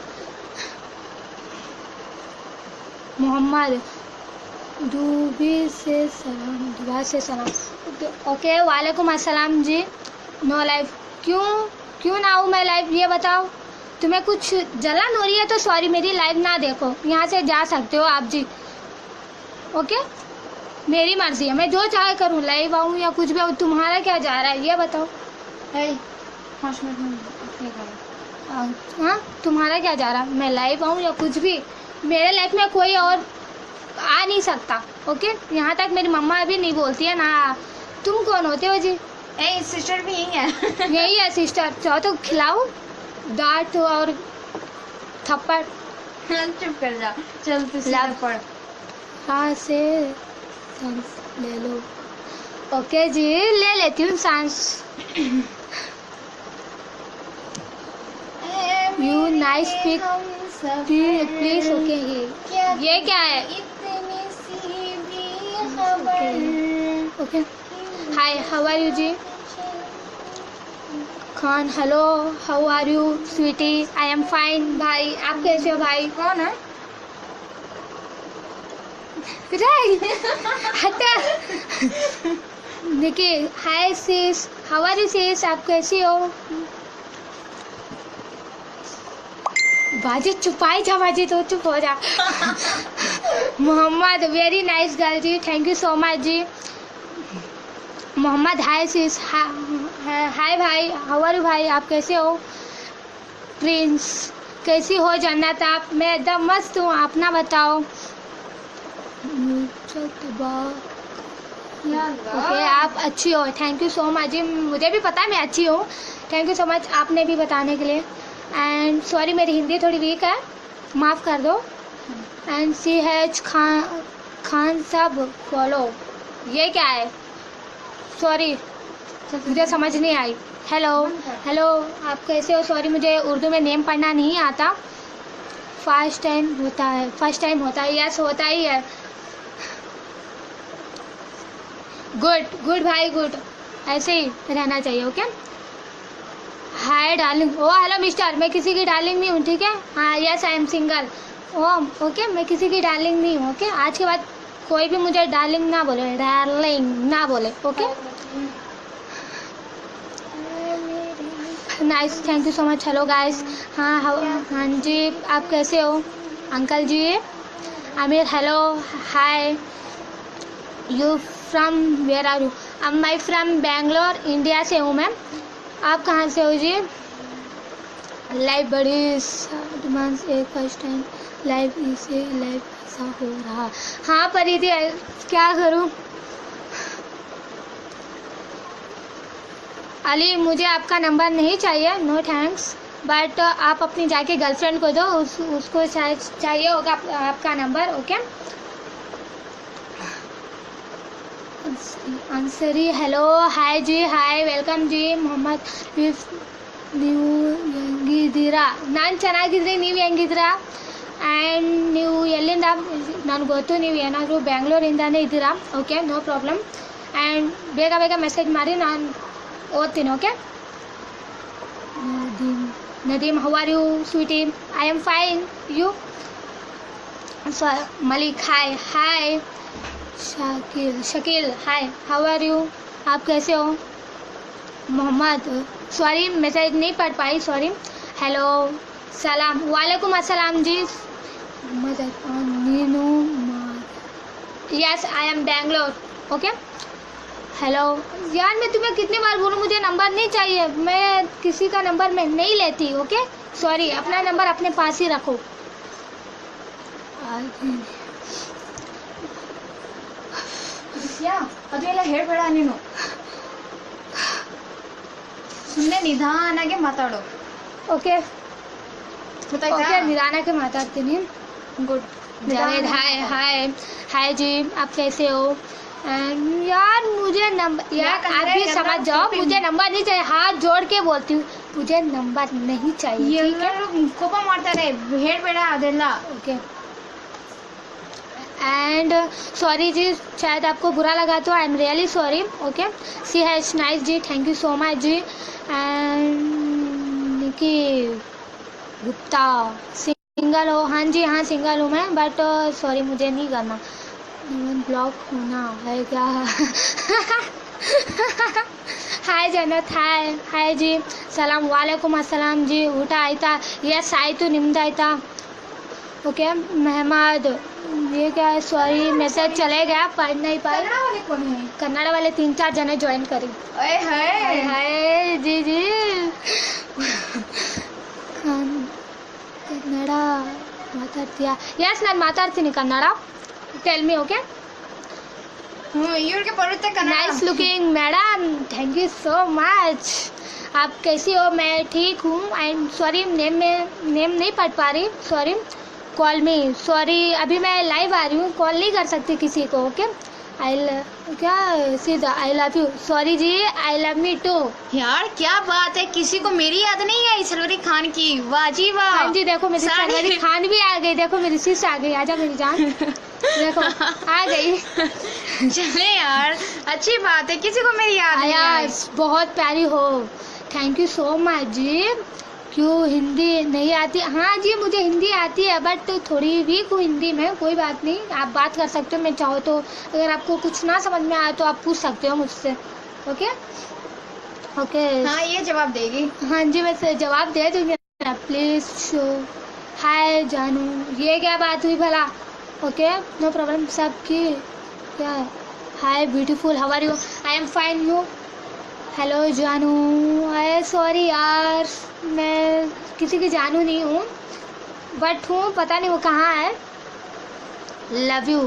मोहम्मद, दुबई से सलाम. ओके, वालेकुम अस्सलाम जी. No live. क्यों ना आऊँ मैं लाइव, ये बताओ. तुम्हें कुछ जलन हो रही है तो सॉरी, मेरी लाइव ना देखो. यहाँ से जा सकते हो आप जी. ओके, मेरी मर्जी है, मैं जो चाहे करूँ, लाइव आऊँ या कुछ भी. तुम्हारा क्या जा रहा है ये बताओ. 5 मिनट हाँ, तुम्हारा क्या जा रहा है? मैं लाइव आऊँ या कुछ भी, मेरे लाइफ में कोई और आ नहीं सकता. ओके, यहाँ तक मेरी मम्मा अभी नहीं बोलती है ना. तुम कौन होते हो जी? सिस्टर भी यही है. यही है सिस्टर. चाहो तो खिलाओ, डांट और थप्पड़. चुप कर जा. चल तू पढ़. हाँ से सांस ले लो. ओके जी, ले लेती हूँ सांस. You nice pic please. Okay, ये क्या है? Okay, hi, how are you जी? Khan, hello, how are you sweetie? I am fine. भाई, आप कैसे हो भाई? कौन है? हटा. देखिए, hi sis, how are you sis, आप कैसी हो? बाजी चुपाई जा बाजी, तो चुप हो जा. मोहम्मद, वेरी नाइस गर्ल जी. थैंक यू सो मच जी. Mohammad, hi sis. हाय भाई, हाउ आर यू भाई, आप कैसे हो? प्रिंस, कैसी हो जन्नत आप? मैं एकदम मस्त हूँ, अपना बताओ. ओके, आप अच्छी हो. थैंक यू सो मच जी. मुझे भी पता है मैं अच्छी हूँ. थैंक यू सो मच आपने भी बताने के लिए. एंड सॉरी, मेरी हिंदी थोड़ी वीक है, माफ़ कर दो. एंड CH खान साहब फॉलो. ये क्या है? सॉरी, मुझे समझ नहीं आई. हेलो, आप कैसे हो? सॉरी, मुझे उर्दू में नेम पढ़ना नहीं आता. फर्स्ट टाइम होता है. यस, होता ही है. गुड भाई, गुड. ऐसे ही रहना चाहिए. Okay. Hi darling. Oh hello mister, मैं किसी की डार्लिंग नहीं हूँ, ठीक है? हाँ, yes, I am single. Okay, मैं किसी की डार्लिंग नहीं हूँ. ओके, आज के बाद कोई भी मुझे डार्लिंग ना बोले. Okay. Nice, thank you so much. Hello guys, हाँ जी, आप कैसे हो अंकल जी? Aamir, hello, hi, you from where are you? मैं फ्रॉम बेंगलोर, इंडिया से हूँ मैम। आप कहाँ से हो जी? लाइव बड़ी डिमांड्स, एक फर्स्ट टाइम लाइव इसे लाइव ऐसा हो रहा। हाँ परिधि, क्या करूँ? अली, मुझे आपका नंबर नहीं चाहिए, नो थैंक्स, बट आप अपनी जाके गर्लफ्रेंड को दो, उसको शायद चाहिए होगा आपका नंबर। ओके। आंसरी, हेलो, हाय जी, हाय, वेलकम जी। मोहम्मद ನೀವು ಹೆಂಗಿದ್ದೀರಾ? ನಾನು ಚೆನ್ನಾಗಿದ್ದೀನಿ, ನೀವು ಹೆಂಗಿದ್ದೀರಾ? ಆ್ಯಂಡ್ ನೀವು ಎಲ್ಲಿಂದ? ನನಗೆ ಗೊತ್ತು ನೀವು ಏನಾದರೂ ಬ್ಯಾಂಗ್ಳೂರಿಂದನೇ ಇದ್ದೀರಾ. Okay, no problem. ಆ್ಯಂಡ್ ಬೇಗ ಬೇಗ ಮೆಸೇಜ್ ಮಾಡಿ, ನಾನು ಓದ್ತೀನಿ. Okay. Nadeem, how are you sweetie? I am fine, you? Malik, hi. Shakeel, hi, how are you? आप कैसे हो? मोहम्मद, सॉरी मैसेज नहीं पढ़ पाई, सॉरी. हेलो, सलाम, वालेकुम अस्सलाम जी. Yes, I am Bangalore. Okay. Hello यार, मैं तुम्हें कितनी बार बोलूँ, मुझे नंबर नहीं चाहिए, मैं किसी का नंबर मैं नहीं लेती. ओके, सॉरी, अपना नंबर अपने पास ही रखो. ಅದು ಎಲ್ಲ ಹೇಳ್ಬೇಡ ನೀನು, ಸುಮ್ಮನೆ ನಿಧಾನಾಗೆ ಮಾತಾಡು. ಓಕೆ ಗೊತ್ತಾಯ್ತಾ? ओके, निदानಕ್ಕೆ ಮಾತಾಡ್ತೀನಿ. गुड. जावेद, हाय जी, आप कैसे हो? यार मुझे नंबर, यार आप भी समझ जाओ, मुझे नंबर नहीं चाहिए, हाथ जोड़ के बोलती हूँ, मुझे नंबर नहीं चाहिए. ಎಲ್ಲರೂ ಕೋಪ ಮಾಡ್ತಾರೆ, ಹೇಳ್ಬೇಡ ಅದೆಲ್ಲ. ओके. एंड सॉरी जी, शायद आपको बुरा लगा तो I am really sorry. Okay. C has nice जी, थैंक यू सो मच जी. एंड निकी गुप्ता, सिंगल हो? हाँ जी, हाँ सिंगल हूँ मैं, बट सॉरी मुझे नहीं करना, ब्लॉक होना है क्या? हाय जन्नत, हाय जी, ಸಲಾಮ್, ವಾಲೇಕುಮ್ ಅಸ್ಸಲಾಮ್ जी. ಊಟ ಆಯ್ತಾ? ಯಸ್ ಆಯಿತು, ನಿಮ್ದು ಆಯ್ತಾ? ओके. महमद, ये क्या है? सॉरी मैसेज चले गया, पढ़ नहीं पाए. कन्नड़ वाले 3-4 जने ज्वाइन करी. हाय जी ಕನ್ನಡ ಮಾತಾಡ್ತೀಯಾ? ಯಸ್, ನಾನು ಮಾತಾಡ್ತೀನಿ ಕನ್ನಡ. Tell me. ಓಕೆ. ಇವ್ರಿಗೆ ಬರುತ್ತೆ Kannada. Nice looking madam, thank you so much. आप कैसी हो? मैं ठीक हूँ. एंड सॉरी, नेम नहीं पढ़ पा रही, सॉरी. कॉल मी, सॉरी, अभी मैं लाइव आ रही हूँ, कॉल नहीं कर सकती किसी को. ओके. क्या सीधा आई लव यू. सॉरी जी, आई लव मी टू. यार क्या बात है, किसी को मेरी याद नहीं आई सलवरी खान की? वाह जी वाह. हाँ जी, देखो मेरी सलवरी खान भी आ गई, देखो मेरी सिस आ गई. आजा मेरी जान. देखो आ गई. चले यार, अच्छी बात है, किसी को मेरी याद नहीं आई. बहुत प्यारी हो. थैंक यू सो मच जी. क्यों हिंदी नहीं आती? हाँ जी, मुझे हिंदी आती है, बट थोड़ी वीक हूँ हिंदी में. कोई बात नहीं, आप बात कर सकते हो, मैं चाहो तो. अगर आपको कुछ ना समझ में आए तो आप पूछ सकते हो मुझसे. ओके. हाँ, ये जवाब देगी. हाँ जी, मैं जवाब दे दूँगी. प्लीज शो हाय जानू. ये क्या बात हुई भला? Okay, no problem. सबकी क्या? Hi beautiful, how are you? I am fine, you? Hello जानू. अरे सॉरी यार, मैं किसी की जानू नहीं हूँ, बट हूँ, पता नहीं वो कहाँ है. Love you,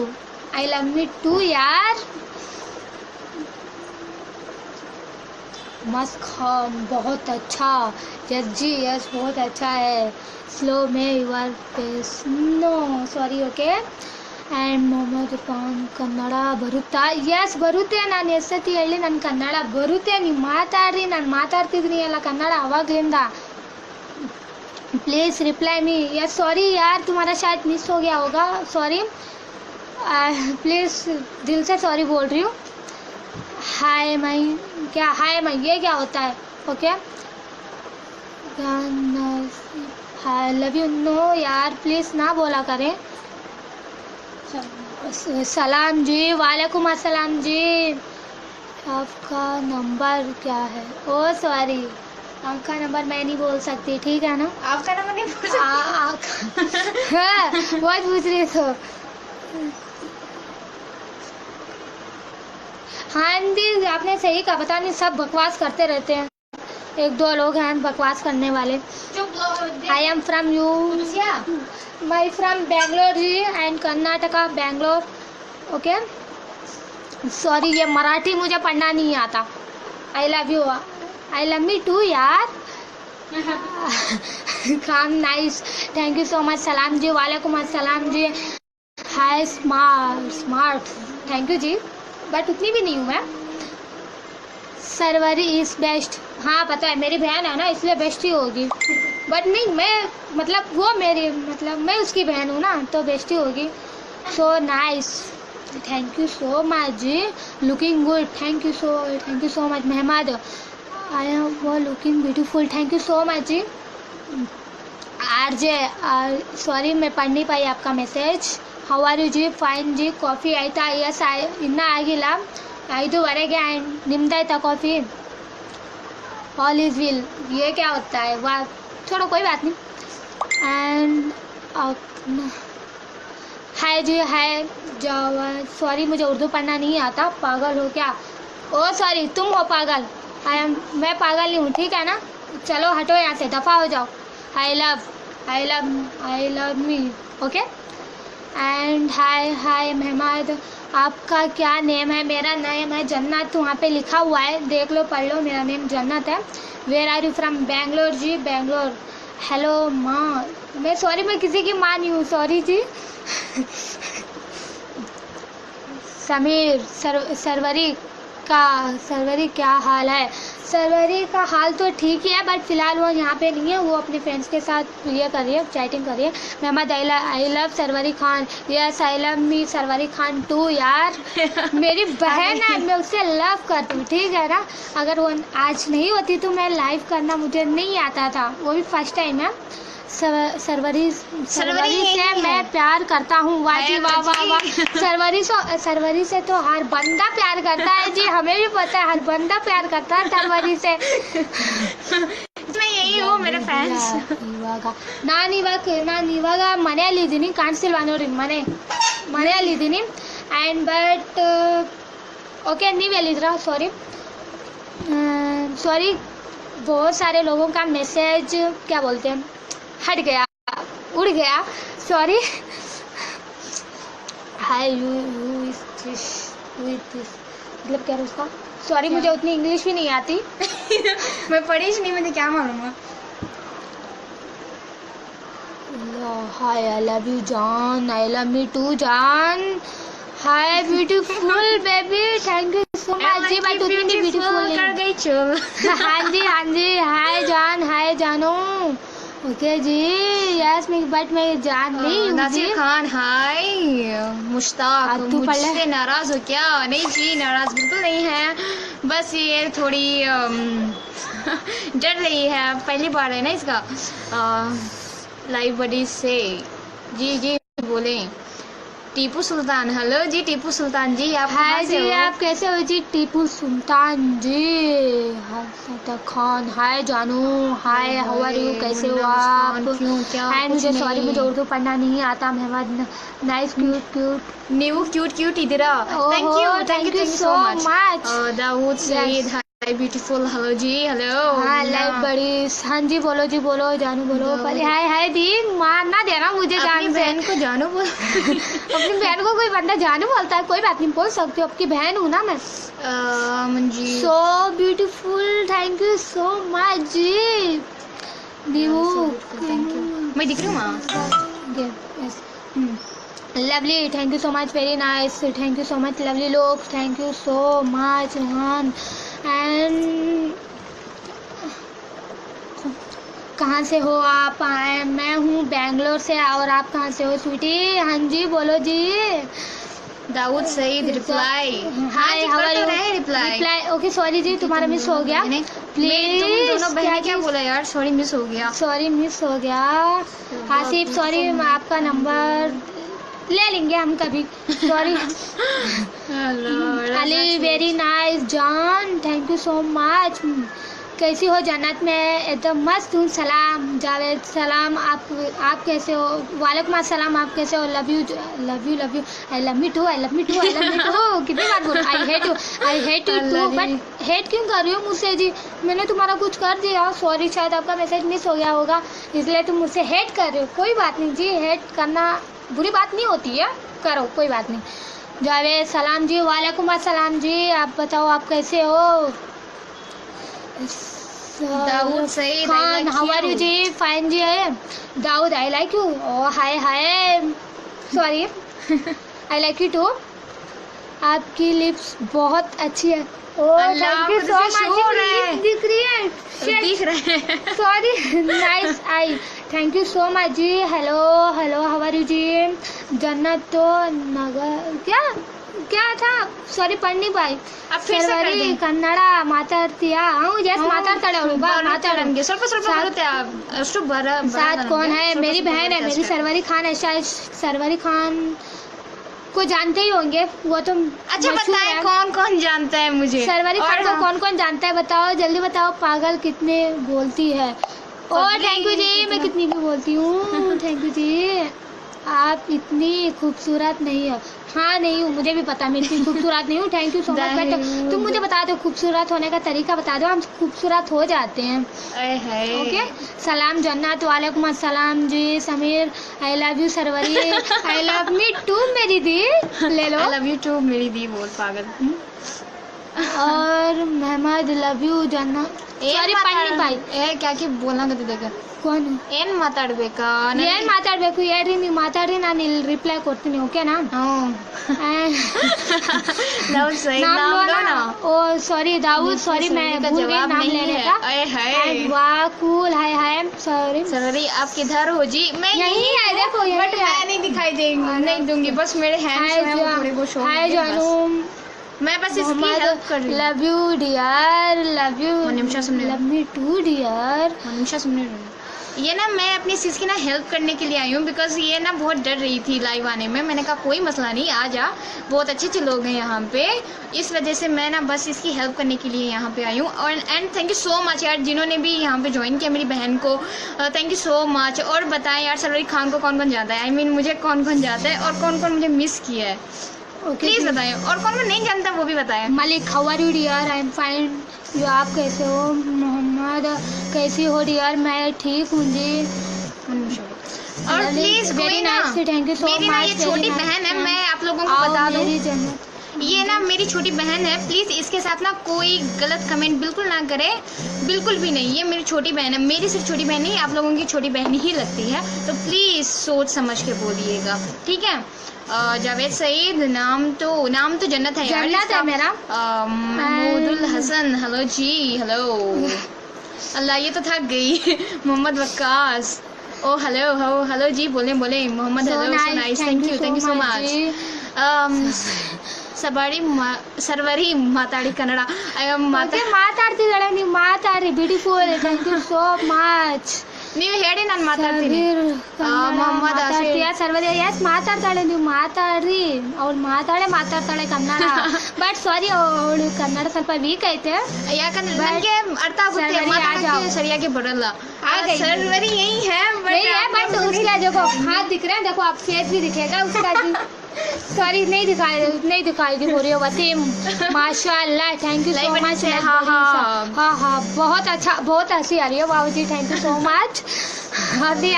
I love me too यार. मस्त खान, बहुत अच्छा. यस जी, यस बहुत अच्छा है. स्लो में your face, no sorry. Okay. And Mohammed ಪಾನ್, ಕನ್ನಡ ಬರುತ್ತಾ? ಯಸ್ ಬರುತ್ತೆ. ನಾನು ಎಷ್ಟೊತ್ತಿ ಹೇಳಿ, ನನ್ನ ಕನ್ನಡ ಬರುತ್ತೆ. ನೀವು ಮಾತಾಡ್ರಿ, ನಾನು ಮಾತಾಡ್ತಿದ್ದೀನಿ ಅಲ್ಲ ಕನ್ನಡ ಅವಾಗಲಿಂದ. Please reply me. Yes sorry यार, तुम्हारा शायद मिस हो गया होगा, सॉरी. प्लीज़ दिल से सॉरी बोल रही हूँ. हाय माई, क्या हाय माई, ये क्या होता है? Okay. Hi love you. No यार, प्लीज़ ना बोला करें. सलाम जी, वालेकुम अस्सलाम जी. आपका नंबर क्या है? ओ सॉरी, आपका नंबर मैं नहीं बोल सकती, ठीक है ना? आपका नंबर नहीं पूछ सकती? हाँ, बहुत पूछ रही हो। हाँ जी, आपने सही कहा, पता नहीं सब बकवास करते रहते हैं, एक दो लोग हैं बकवास करने वाले। I am from you, my from Bangalore ji and Karnataka, Bangalore. Okay, sorry ये मराठी मुझे पढ़ना नहीं आता। I love you, I love me too यार। काम nice, thank you so much. सलाम जी, वालेकुम अस्सलाम जी। हाय स्मार्ट, थैंक यू जी, बट उतनी भी नहीं हूँ मैं। सरवरी इज बेस्ट, हाँ पता है, मेरी बहन है ना इसलिए बेस्ट ही होगी, बट नहीं मैं मतलब वो मेरी मतलब मैं उसकी बहन हूँ ना तो बेस्ट ही होगी। So nice, thank you so much जी, looking good, thank you so much. Mahmad, I am वो looking beautiful, thank you so much जी। आरजे, सॉरी मैं पढ़ नहीं पाई आपका मैसेज। हाउ आर यू जी? फाइन जी। ಕಾಫಿ ಆಯ್ತಾ? ಯಸ್ ಇನ್ನೂ ಆಗಿಲ್ಲ, 5:15 ನಿಮ್ದಾಯ್ತಾ ಕಾಫಿ? ऑल इज विल, ये क्या होता है? वाह, छोड़ो कोई बात नहीं। And hi ji, hi Java, sorry मुझे उर्दू पढ़ना नहीं आता, पागल हो क्या? ओ सॉरी, तुम हो पागल, मैं पागल नहीं हूँ, ठीक है ना? चलो हटो यहाँ से, दफ़ा हो जाओ। I love me, okay. And hi Mahmad, आपका क्या नेम है? मेरा नेम है जन्नत, वहाँ पे लिखा हुआ है, देख लो पढ़ लो, मेरा नेम जन्नत है। Where are you from? Bangalore जी, बैंगलोर। हेलो माँ, मैं सॉरी मैं किसी की माँ नहीं हूँ, सॉरी जी। समीर, सरवरी क्या हाल है? सरवरी का हाल तो ठीक ही है, बट फिलहाल वो यहाँ पे नहीं है, वो अपने फ्रेंड्स के साथ ये कर रही है, चैटिंग कर रही है। Mohammed, I love Sarwari Khan, yes I love me Sarwari Khan too यार। मेरी बहन है, मैं उससे लव करती हूँ, ठीक है ना? अगर वो आज नहीं होती तो मैं लाइव करना मुझे नहीं आता था, वो भी फर्स्ट टाइम है। सरवरी से मैं प्यार करता हूँ, वाह जी वाह वाह वाह। सरवरी से तो हर बंदा प्यार करता है जी, हमें भी पता है, हर बंदा प्यार करता है सरवरी से। मैं यही हूँ, मेरे ಫ್ಯಾನ್ಸ್. ನಾನು ಇವಾಗ ಮನೆಯಲ್ಲಿದ್ದೀನಿ, ಕಾಣಿಸ್ತಿಲ್ವಾನೋರಿ, ಮನೆಯಲ್ಲಿದ್ದೀನಿ ಆ್ಯಂಡ್ ಬಟ್ ओके, ನೀವು ಎಲ್ಲಿದ್ದೀರಾ? सॉरी बहुत सारे लोगों का मैसेज क्या बोलते हैं हट गया, उड़ गया, सॉरी। हाय यू मतलब क्या है उसका? सॉरी मुझे उतनी इंग्लिश भी नहीं आती। मैं पढ़ी ही नहीं, मुझे क्या मालूम है। हाय आई लव यू जान, आई लव मी टू जान। Hi beautiful baby, thank you so much जी, बट उतनी भी ब्यूटीफुल कर गई चल। हाँ जी, हाय जान, हाय जानू, ओके जी, यस बट मैं जान नहीं हूँ जी। नासिर खान, हाय मुश्ताक, मुझसे नाराज हो क्या? नहीं जी, नाराज बिल्कुल नहीं है, बस ये थोड़ी डर रही है, पहली बार है ना इसका लाइव बडी से। जी बोले। टीपू सुल्तान, हेलो जी टीपू सुल्तान जी, आप हाय जी, आप कैसे हो जी? टीपू सुल्तान जी, खान, हाय जानू, हाय हाउ आर यू, कैसे हो आप? एंड मुझे सॉरी मुझे उर्दू पढ़ना नहीं आता। महमद, नाइस क्यूट इधर। Thank you so much. Dawood Saeed, hi beautiful, hello जी, हेलो। हाँ लाइव बड़ी, हाँ जी बोलो जी, बोलो जानू, बोलो। हाय दी, मारना देना मुझे, अपनी बहन को जानू बोल। अपनी बहन को कोई बंदा जानू बोलता है, कोई बात नहीं, बोल सकती हो, आपकी बहन हूँ ना मैं। So beautiful, thank you so much जी। थैंक यू, मैं दिख रही हूँ। Lovely, thank you so much, very nice, thank you so much lovely लोग, thank you so much Rehan. And कहाँ से हो आप? मैं हूँ बैंगलोर से, और आप कहाँ से हो स्वीटी? हाँ जी बोलो जी। Dawood Saeed, reply, hi how are you? Reply, okay sorry जी, तुम्हारा मिस हो गया, प्लीज। दोनों बहनें क्या बोला यार? सॉरी मिस हो गया, सॉरी मिस हो गया। हासिफ सॉरी, आपका नंबर ले लेंगे हम कभी, सॉरी। अली, वेरी नाइस जान, थैंक यू सो मच। कैसी हो जन्नत में? एकदम मस्त हूँ। सलाम जावेद सलाम, आप कैसे हो? वालेकुम अस्सलाम, आप कैसे हो? Love you love you love you, I love me too, I love me too, I love me too. कितनी बार बोलो I hate you too, but hate क्यों कर रही हो मुझसे जी? मैंने तुम्हारा कुछ कर दिया? सॉरी, शायद आपका मैसेज मिस हो गया होगा इसलिए तुम मुझसे हेट कर रहे हो। कोई बात नहीं जी, हेट करना बुरी बात नहीं होती है, करो कोई बात नहीं। जावेद सलाम जी, वालेकुम अस्सलाम जी, आप बताओ आप कैसे हो? Daud Saeed, Khan, how are you जी? फाइन जी है। Daud, I like you. ओ हाय हाय, sorry, I like you too. आपकी लिप्स बहुत अच्छी है। Oh thank you so much. दिख रही है, sorry, nice eye, thank you so much जी। Hello hello, how are you जी? जन्नत तो नगर क्या था? सॉरी पढ़ नहीं पाई। सर्वरी कन्नಡ ಮಾತಾಡ್ತೀಯಾ? जस्ट ಮಾತಾಡ್ತಾಳೆ ಅವಳು, ಬಾ ಮಾತಾಡಂಗೆ ಸ್ವಲ್ಪ ಸ್ವಲ್ಪ ಬರುತ್ತೆ ಅಷ್ಟು साथ कौन है? मेरी बहन है, मेरी सरवरी खान है। शायद सरवरी खान को जानते ही होंगे, वो तो अच्छा बताएं कौन कौन जानता है मुझे? सरवरी खान को कौन कौन जानता है बताओ, जल्दी बताओ। पागल कितने बोलती है। और थैंक यू जी, मैं कितनी भी बोलती हूँ। थैंक यू जी, आप इतनी खूबसूरत नहीं हो। हाँ नहीं हूँ, मुझे भी पता मैं इतनी खूबसूरत नहीं हूँ। Thank you so much, but तुम मुझे बता दो खूबसूरत होने का तरीका बता दो, हम खूबसूरत हो जाते हैं। ओके, सलाम जन्नत, वालेकुम अस्सलाम जी। Sameer, I love you Sarwari, I love me too मेरी दी, ले लो। आई लव यू टू मेरी दी, बोल पागल। और Mohammad, love you Jannat. Sorry पढ़ नहीं पाई। क्या बोलना कहते देखा कौन ಏನ್ ಮಾತಾಡ್ಬೇಕಾ? ಏನ್ ಮಾತಾಡ್ಬೇಕು ಹೇಳ್ರಿ, ನೀವು ಮಾತಾಡ್ರಿ, ನಾನು ಇಲ್ಲಿ ರಿಪ್ಲೈ ಕೊಡ್ತೀನಿ, ಓಕೆನಾ? ओ सॉरी दाऊद, सॉरी मैं भूल गई नाम लेने का। वाह कूल, हाय हाय, सॉरी सरवरी आप किधर हो जी? मैं यही है, देखो यही बट मैं नहीं दिखाई नहीं दूंगी, बस मेरे हैंड्स हैं वो थोड़े बहुत शो हाय जानू, मैं बस इसकी हेल्प कर रही हूं। Love you dear, love you, Nimisha सुनने, love me too dear. Nimisha सुनने, ये ना मैं अपनी सिस की ना हेल्प करने के लिए आई हूँ, बिकॉज ये ना बहुत डर रही थी लाइव आने में। मैंने कहा कोई मसला नहीं, आ जा, बहुत अच्छे अच्छे लोग हैं यहाँ पे, इस वजह से मैं ना बस इसकी हेल्प करने के लिए यहाँ पे आई हूँ। और and thank you so much यार जिन्होंने भी यहाँ पे ज्वाइन किया मेरी बहन को, थैंक यू सो मच। और बताएं यार सरवरी खान को कौन कौन जानता है, आई मीन मुझे कौन कौन जानता है और कौन कौन मुझे मिस किया है, प्लीज़ बताएं। और कौन कौन नहीं जानता वो भी बताएं। Malik, how are you dear? I am fine, यो आप कैसे हो? मोहम्मद, कैसी हो डियर? मैं ठीक हूँ जी। और प्लीज कोई ना, थैंक यू सो मच। मेरी ना ये छोटी बहन है, मैं आप लोगों को बता दूं, ये ना मेरी छोटी बहन है, प्लीज इसके साथ ना कोई गलत कमेंट बिल्कुल ना करे, बिल्कुल भी नहीं। ये मेरी छोटी बहन है, मेरी सिर्फ छोटी बहन नहीं, आप लोगों की छोटी बहन ही लगती है, तो प्लीज सोच समझ के बोलिएगा, ठीक है? जावेद सईद, नाम तो जन्नत है यार, जन्नत है मेरा। महमूदुल हसन, हेलो जी, हेलो। अल्लाह ये तो थक गई। मोहम्मद वक्कास, ओ हेलो जी, बोले Mohammad, hello, so nice, thank you so much. Sarwari ಮಾತಾಡಿ ಕನ್ನಡ ಮಾತಾಡ್ತಿದ್ದಾಳೆ, ನೀವು ಮಾತಾಡಿ, beautiful, thank you so much. ನೀವು ಹೇಳಿ ನಾನು ಮಾತಾಡ್ತೀನಿ। ಮೊಹಮ್ಮದ್ ಸರ್ವರಿ ಎಸ್ ಮಾತಾಡ್ತಾಳೆ, ನೀವು ಮಾತಾಡ್ರಿ, ಅವ್ಳು ಮಾತಾಡ್ತಾಳೆ ಕನ್ನಡ, ಬಟ್ ಸಾರಿ ಅವಳು ಕನ್ನಡ ಸ್ವಲ್ಪ ವೀಕ್ ಐತೆ, ಯಾಕಂದ್ರೆ ನನಗೆ ಅರ್ಥ ಆಗುತ್ತೆ, ಮಾತಾಡೋಕೆ ಸರಿಯಾಗಿ ಬರಲ್ಲ। ಸರ್ವರಿ यही है बट उसका देखो हाथ दिख रहा है, देखो आप फेस भी दिखेगा उसका जी। सॉरी नहीं दिखाई दी बोल रही हो वसीम, माशाल्लाह, थैंक यू सो मच। हाँ बहुत अच्छा, बहुत हंसी आ रही है, वाह जी, थैंक यू सो मच हंसी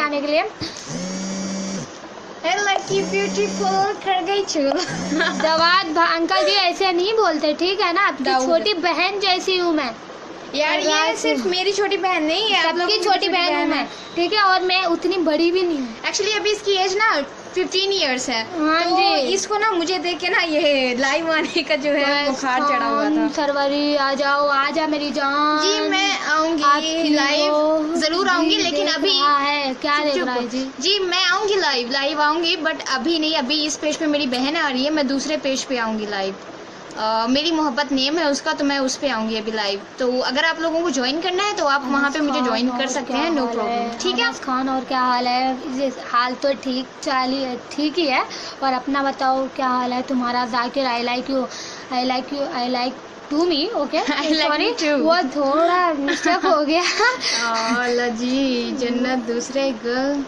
आने के लिए। लकी ब्यूटीफुल कर गई चूल। दवाद अंकल जी ऐसे नहीं बोलते, ठीक है ना? आपकी छोटी बहन जैसी हूँ मैं यार, ये सिर्फ मेरी छोटी बहन नहीं है, सबकी छोटी बहन हूँ मैं, ठीक है? और मैं उतनी बड़ी भी नहीं हूँ। एक्चुअली अभी इसकी एज ना 15 इयर्स है, हाँ तो जी। इसको ना मुझे देख के ना ये लाइव आने का जो है बुखार चढ़ा हुआ था। सरवरी आ जा मेरी जान जी, मैं आऊंगी लाइव, जरूर आऊंगी, लेकिन अभी है क्या देख रहा है जी मैं आऊंगी लाइव आऊंगी, बट अभी नहीं, अभी इस पेज पे मेरी बहन आ रही है, मैं दूसरे पेज पे आऊंगी लाइव। मेरी मोहब्बत नेम है उसका, तो मैं उस पे आऊंगी अभी लाइव। तो अगर आप लोगों को ज्वाइन करना है तो आप वहाँ पे मुझे ज्वाइन कर सकते हैं, नो प्रॉब्लम, ठीक है? खान, और क्या हाल है? हाल तो ठीक ही है, और अपना बताओ क्या हाल है तुम्हारा? Zakir, I like to me okay I like सॉरी you too. वो थोड़ा मिस्टेक हो गया अल्लाह जी, जन्नत दूसरे गर्ल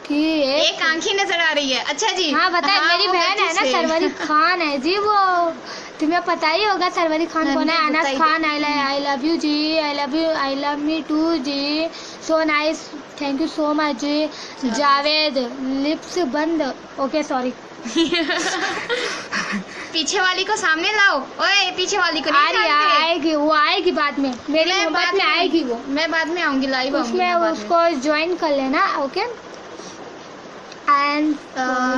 कि एक आंखी नजर आ रही है। अच्छा जी, हाँ बताए मेरी वो बहन है गलती ना से। सरवरी खान है जी, वो तुम्हें पता ही होगा सरवरी खान कौन है। नहीं, अनस बताइए। खान, आई लव यू जी, I love you, I love me too जी, so nice, thank you so much जी। जावेद लिप्स बंद, ओके सॉरी। पीछे वाली को सामने लाओ। ओए पीछे वाली को आ नहीं रही जानते। आएगी, वो आएगी बाद में, मेरी मैं मोहब्बत बाद में आएगी वो, मैं बाद में आऊंगी, लाइव आऊंगी उसमें मैं बाद में। उसको ज्वाइन कर लेना ओके। एंड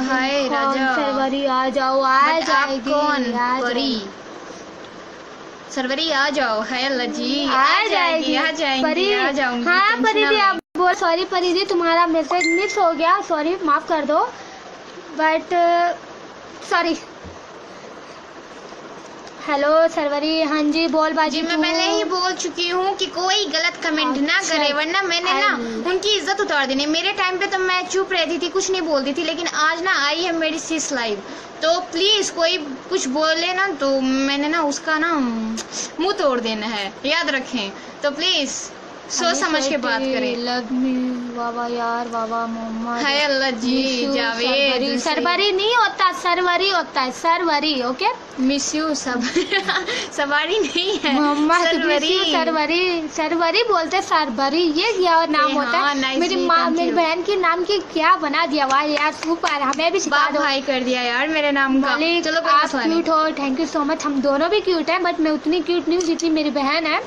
हाय राजा, सरवरी आ जाओ, आ बट आप जाएगी, कौन? आ परी जाएगी। सरवरी आ जाओ। हाय अल्लाह जी, आ जाएगी आ जाएंगी, परी। आ जाऊंगी। हाँ टेंशन परी ना दी लें। आप बोल, सॉरी परी दी तुम्हारा मैसेज मिस हो गया, सॉरी माफ कर दो, बट सॉरी। हेलो सरवरी, हाँ जी बोल बाजी। जी मैं तू- पहले ही बोल चुकी हूँ कि कोई गलत कमेंट ना अच्छा। करे, वरना मैंने ना उनकी इज्जत उतार देनी। मेरे टाइम पे तो मैं चुप रहती थी, कुछ नहीं बोलती थी, लेकिन आज ना आई है मेरी सिस लाइव, तो प्लीज कोई कुछ बोले ना तो मैंने ना उसका ना मुंह तोड़ देना है, याद रखें। तो प्लीज सोच समझ के बात करें। लव मी वावा यार, वावा मोहम्मद। हाय अल्लाह जी, Miss you, जावेद सरवरी नहीं होता, सरवरी होता है, सरवरी ओके। मिस यू सब सवारी नहीं है, मोहम्मद सरवरी। सरवरी, सरवरी बोलते सरवरी, ये क्या और नाम हाँ, होता है। nice मेरी जी, माँ, thank मेरी you। बहन की नाम की क्या बना दिया वाह यार, सुपर, हमें भी सिखा बाप दो। भाई कर दिया यार मेरे नाम का। मालिक चलो कोई आप मसला नहीं। क्यूट हो, थैंक यू सो मच। हम दोनों भी क्यूट हैं, बट मैं उतनी क्यूट नहीं हूँ जितनी मेरी बहन है।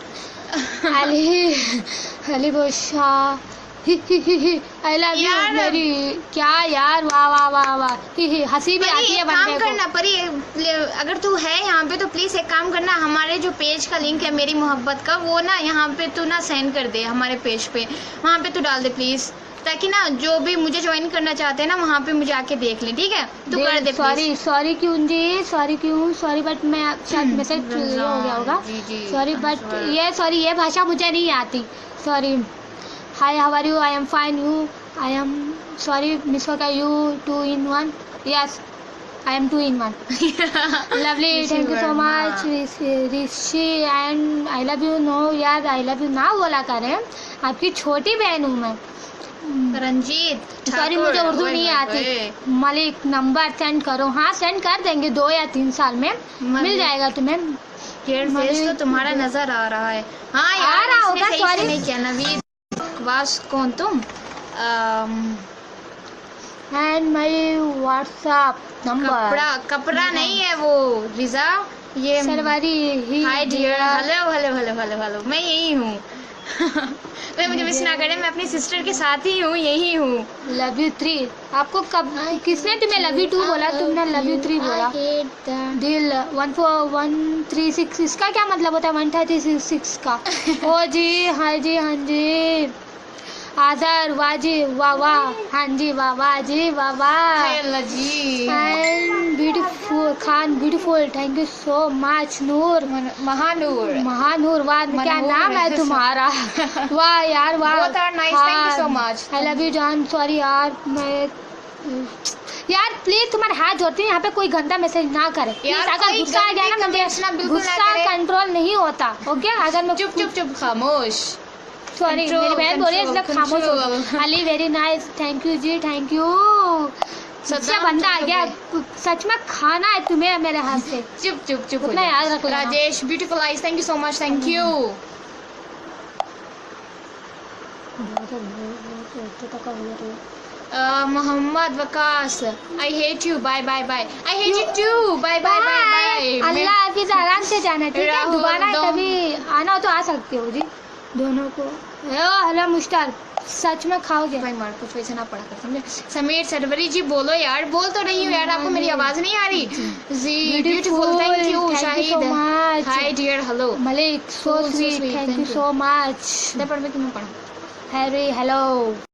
अली अली बोशा आई लव यू यार, मेरी, क्या यार, वाह वाह वाह वाह, हंसी भी परी, आती है एक काम बंदे करना को। परी, अगर तू है यहाँ पे तो प्लीज एक काम करना, हमारे जो पेज का लिंक है मेरी मोहब्बत का, वो ना यहाँ पे तू ना सेंड कर दे हमारे पेज पे, वहाँ पे तू डाल दे प्लीज, ताकि ना जो भी मुझे ज्वाइन करना चाहते हैं ना वहाँ पे मुझे आके देख ले, ठीक है? तू कर दे सॉरी प्लीज। सॉरी क्यों जी, सॉरी क्यों, सॉरी बट मैं शायद मैसेज हो गया होगा, जी, जी, सॉरी बट sure. ये सॉरी ये भाषा मुझे नहीं आती, sorry. Hi how are you, I am fine, you, I am sorry miss हो गया, you 2 in 1, yes I am 2 in 1, lovely, thank you so much Rishi, and I love you. No यार I love you ना बोला करें, आपकी छोटी बहन हूँ मैं। रंजीत सॉरी ठाकुर, मुझे उर्दू ओए नहीं होए आती। होए। मलिक नंबर सेंड करो, हाँ सेंड कर देंगे, 2 या 3 साल में मिल मलिक। जाएगा तुम्हें। हेयर फेस तो तुम्हारा नजर आ रहा है। हाँ आ यार, रहा इसने होगा, सही से sorry। नहीं किया। नवीद वास कौन तुम? एंड माई व्हाट्सएप नंबर, कपड़ा नहीं है वो रिजा, ये Sarwari. Hi dear, hello hello hello hello hello, मैं यही हूँ। मैं मुझे मिस ना करे, मैं अपनी सिस्टर के साथ ही हूँ, यही हूँ। लव यू 3, आपको कब किसने तुम्हें लव यू 2 बोला, तुमने लव यू 3 बोला। दिल 14136, इसका क्या मतलब होता है 136 का? ओ जी हाँ जी, हाँ जी। आजर वाह जी, वाह वाह, हाँ जी, वाह वाह जी, वाह वाह। हाय अल्लाह जी, and beautiful Khan, beautiful, thank you so much. Noor, Mahanoor, Mahanoor, वाह क्या मनहूर नाम है है। तुम्हारा, वाह यार वाह। Both are nice, thank you so much. I love you जान, सॉरी यार मैं यार प्लीज तुम्हारे हाथ जोड़ती हूँ, यहाँ पे कोई गंदा मैसेज ना करे यार, प्लीज। अगर कोई गुस्सा आ गया ना गंदी मुझे, comments ना बिल्कुल ना गुस्सा करे। कंट्रोल नहीं होता ओके। अगर मैं चुप चुप चुप, खामोश। सॉरी Control, मेरी बहन बोली इसलिए control, खामोश हो control. गई। Ali very nice, thank you जी, थैंक यू। सच्चा सद्दाम बंदा आ चुप गया, हो सच में खाना है तुम्हें मेरे हाथ से। चुप चुप चुप हो उतना जा। याद रख लेना। Rajesh beautiful eyes, thank you so much, thank you. Mohammad Waqas, I hate you, bye bye bye, I hate you too, bye bye bye bye. Allah हाफिज, आराम से जाना ठीक है, राहुल, दोबारा दो- कभी आना हो तो आ सकते हो जी दोनों को। हेलो मुश्ताक, सच में खाओगे? भाई मार कुछ वैसे ना पड़ा कर, समझे? समीर सरवरी जी बोलो यार, बोल तो रही हूँ यार, आपको मेरी आवाज नहीं आ रही? जी beautiful, thank you. Thank you Shahid, so much. Hi dear, hello. Malik so So sweet, sweet, thank thank you you. So much. पढ़ में क्यों पढ़ा? Harry hello.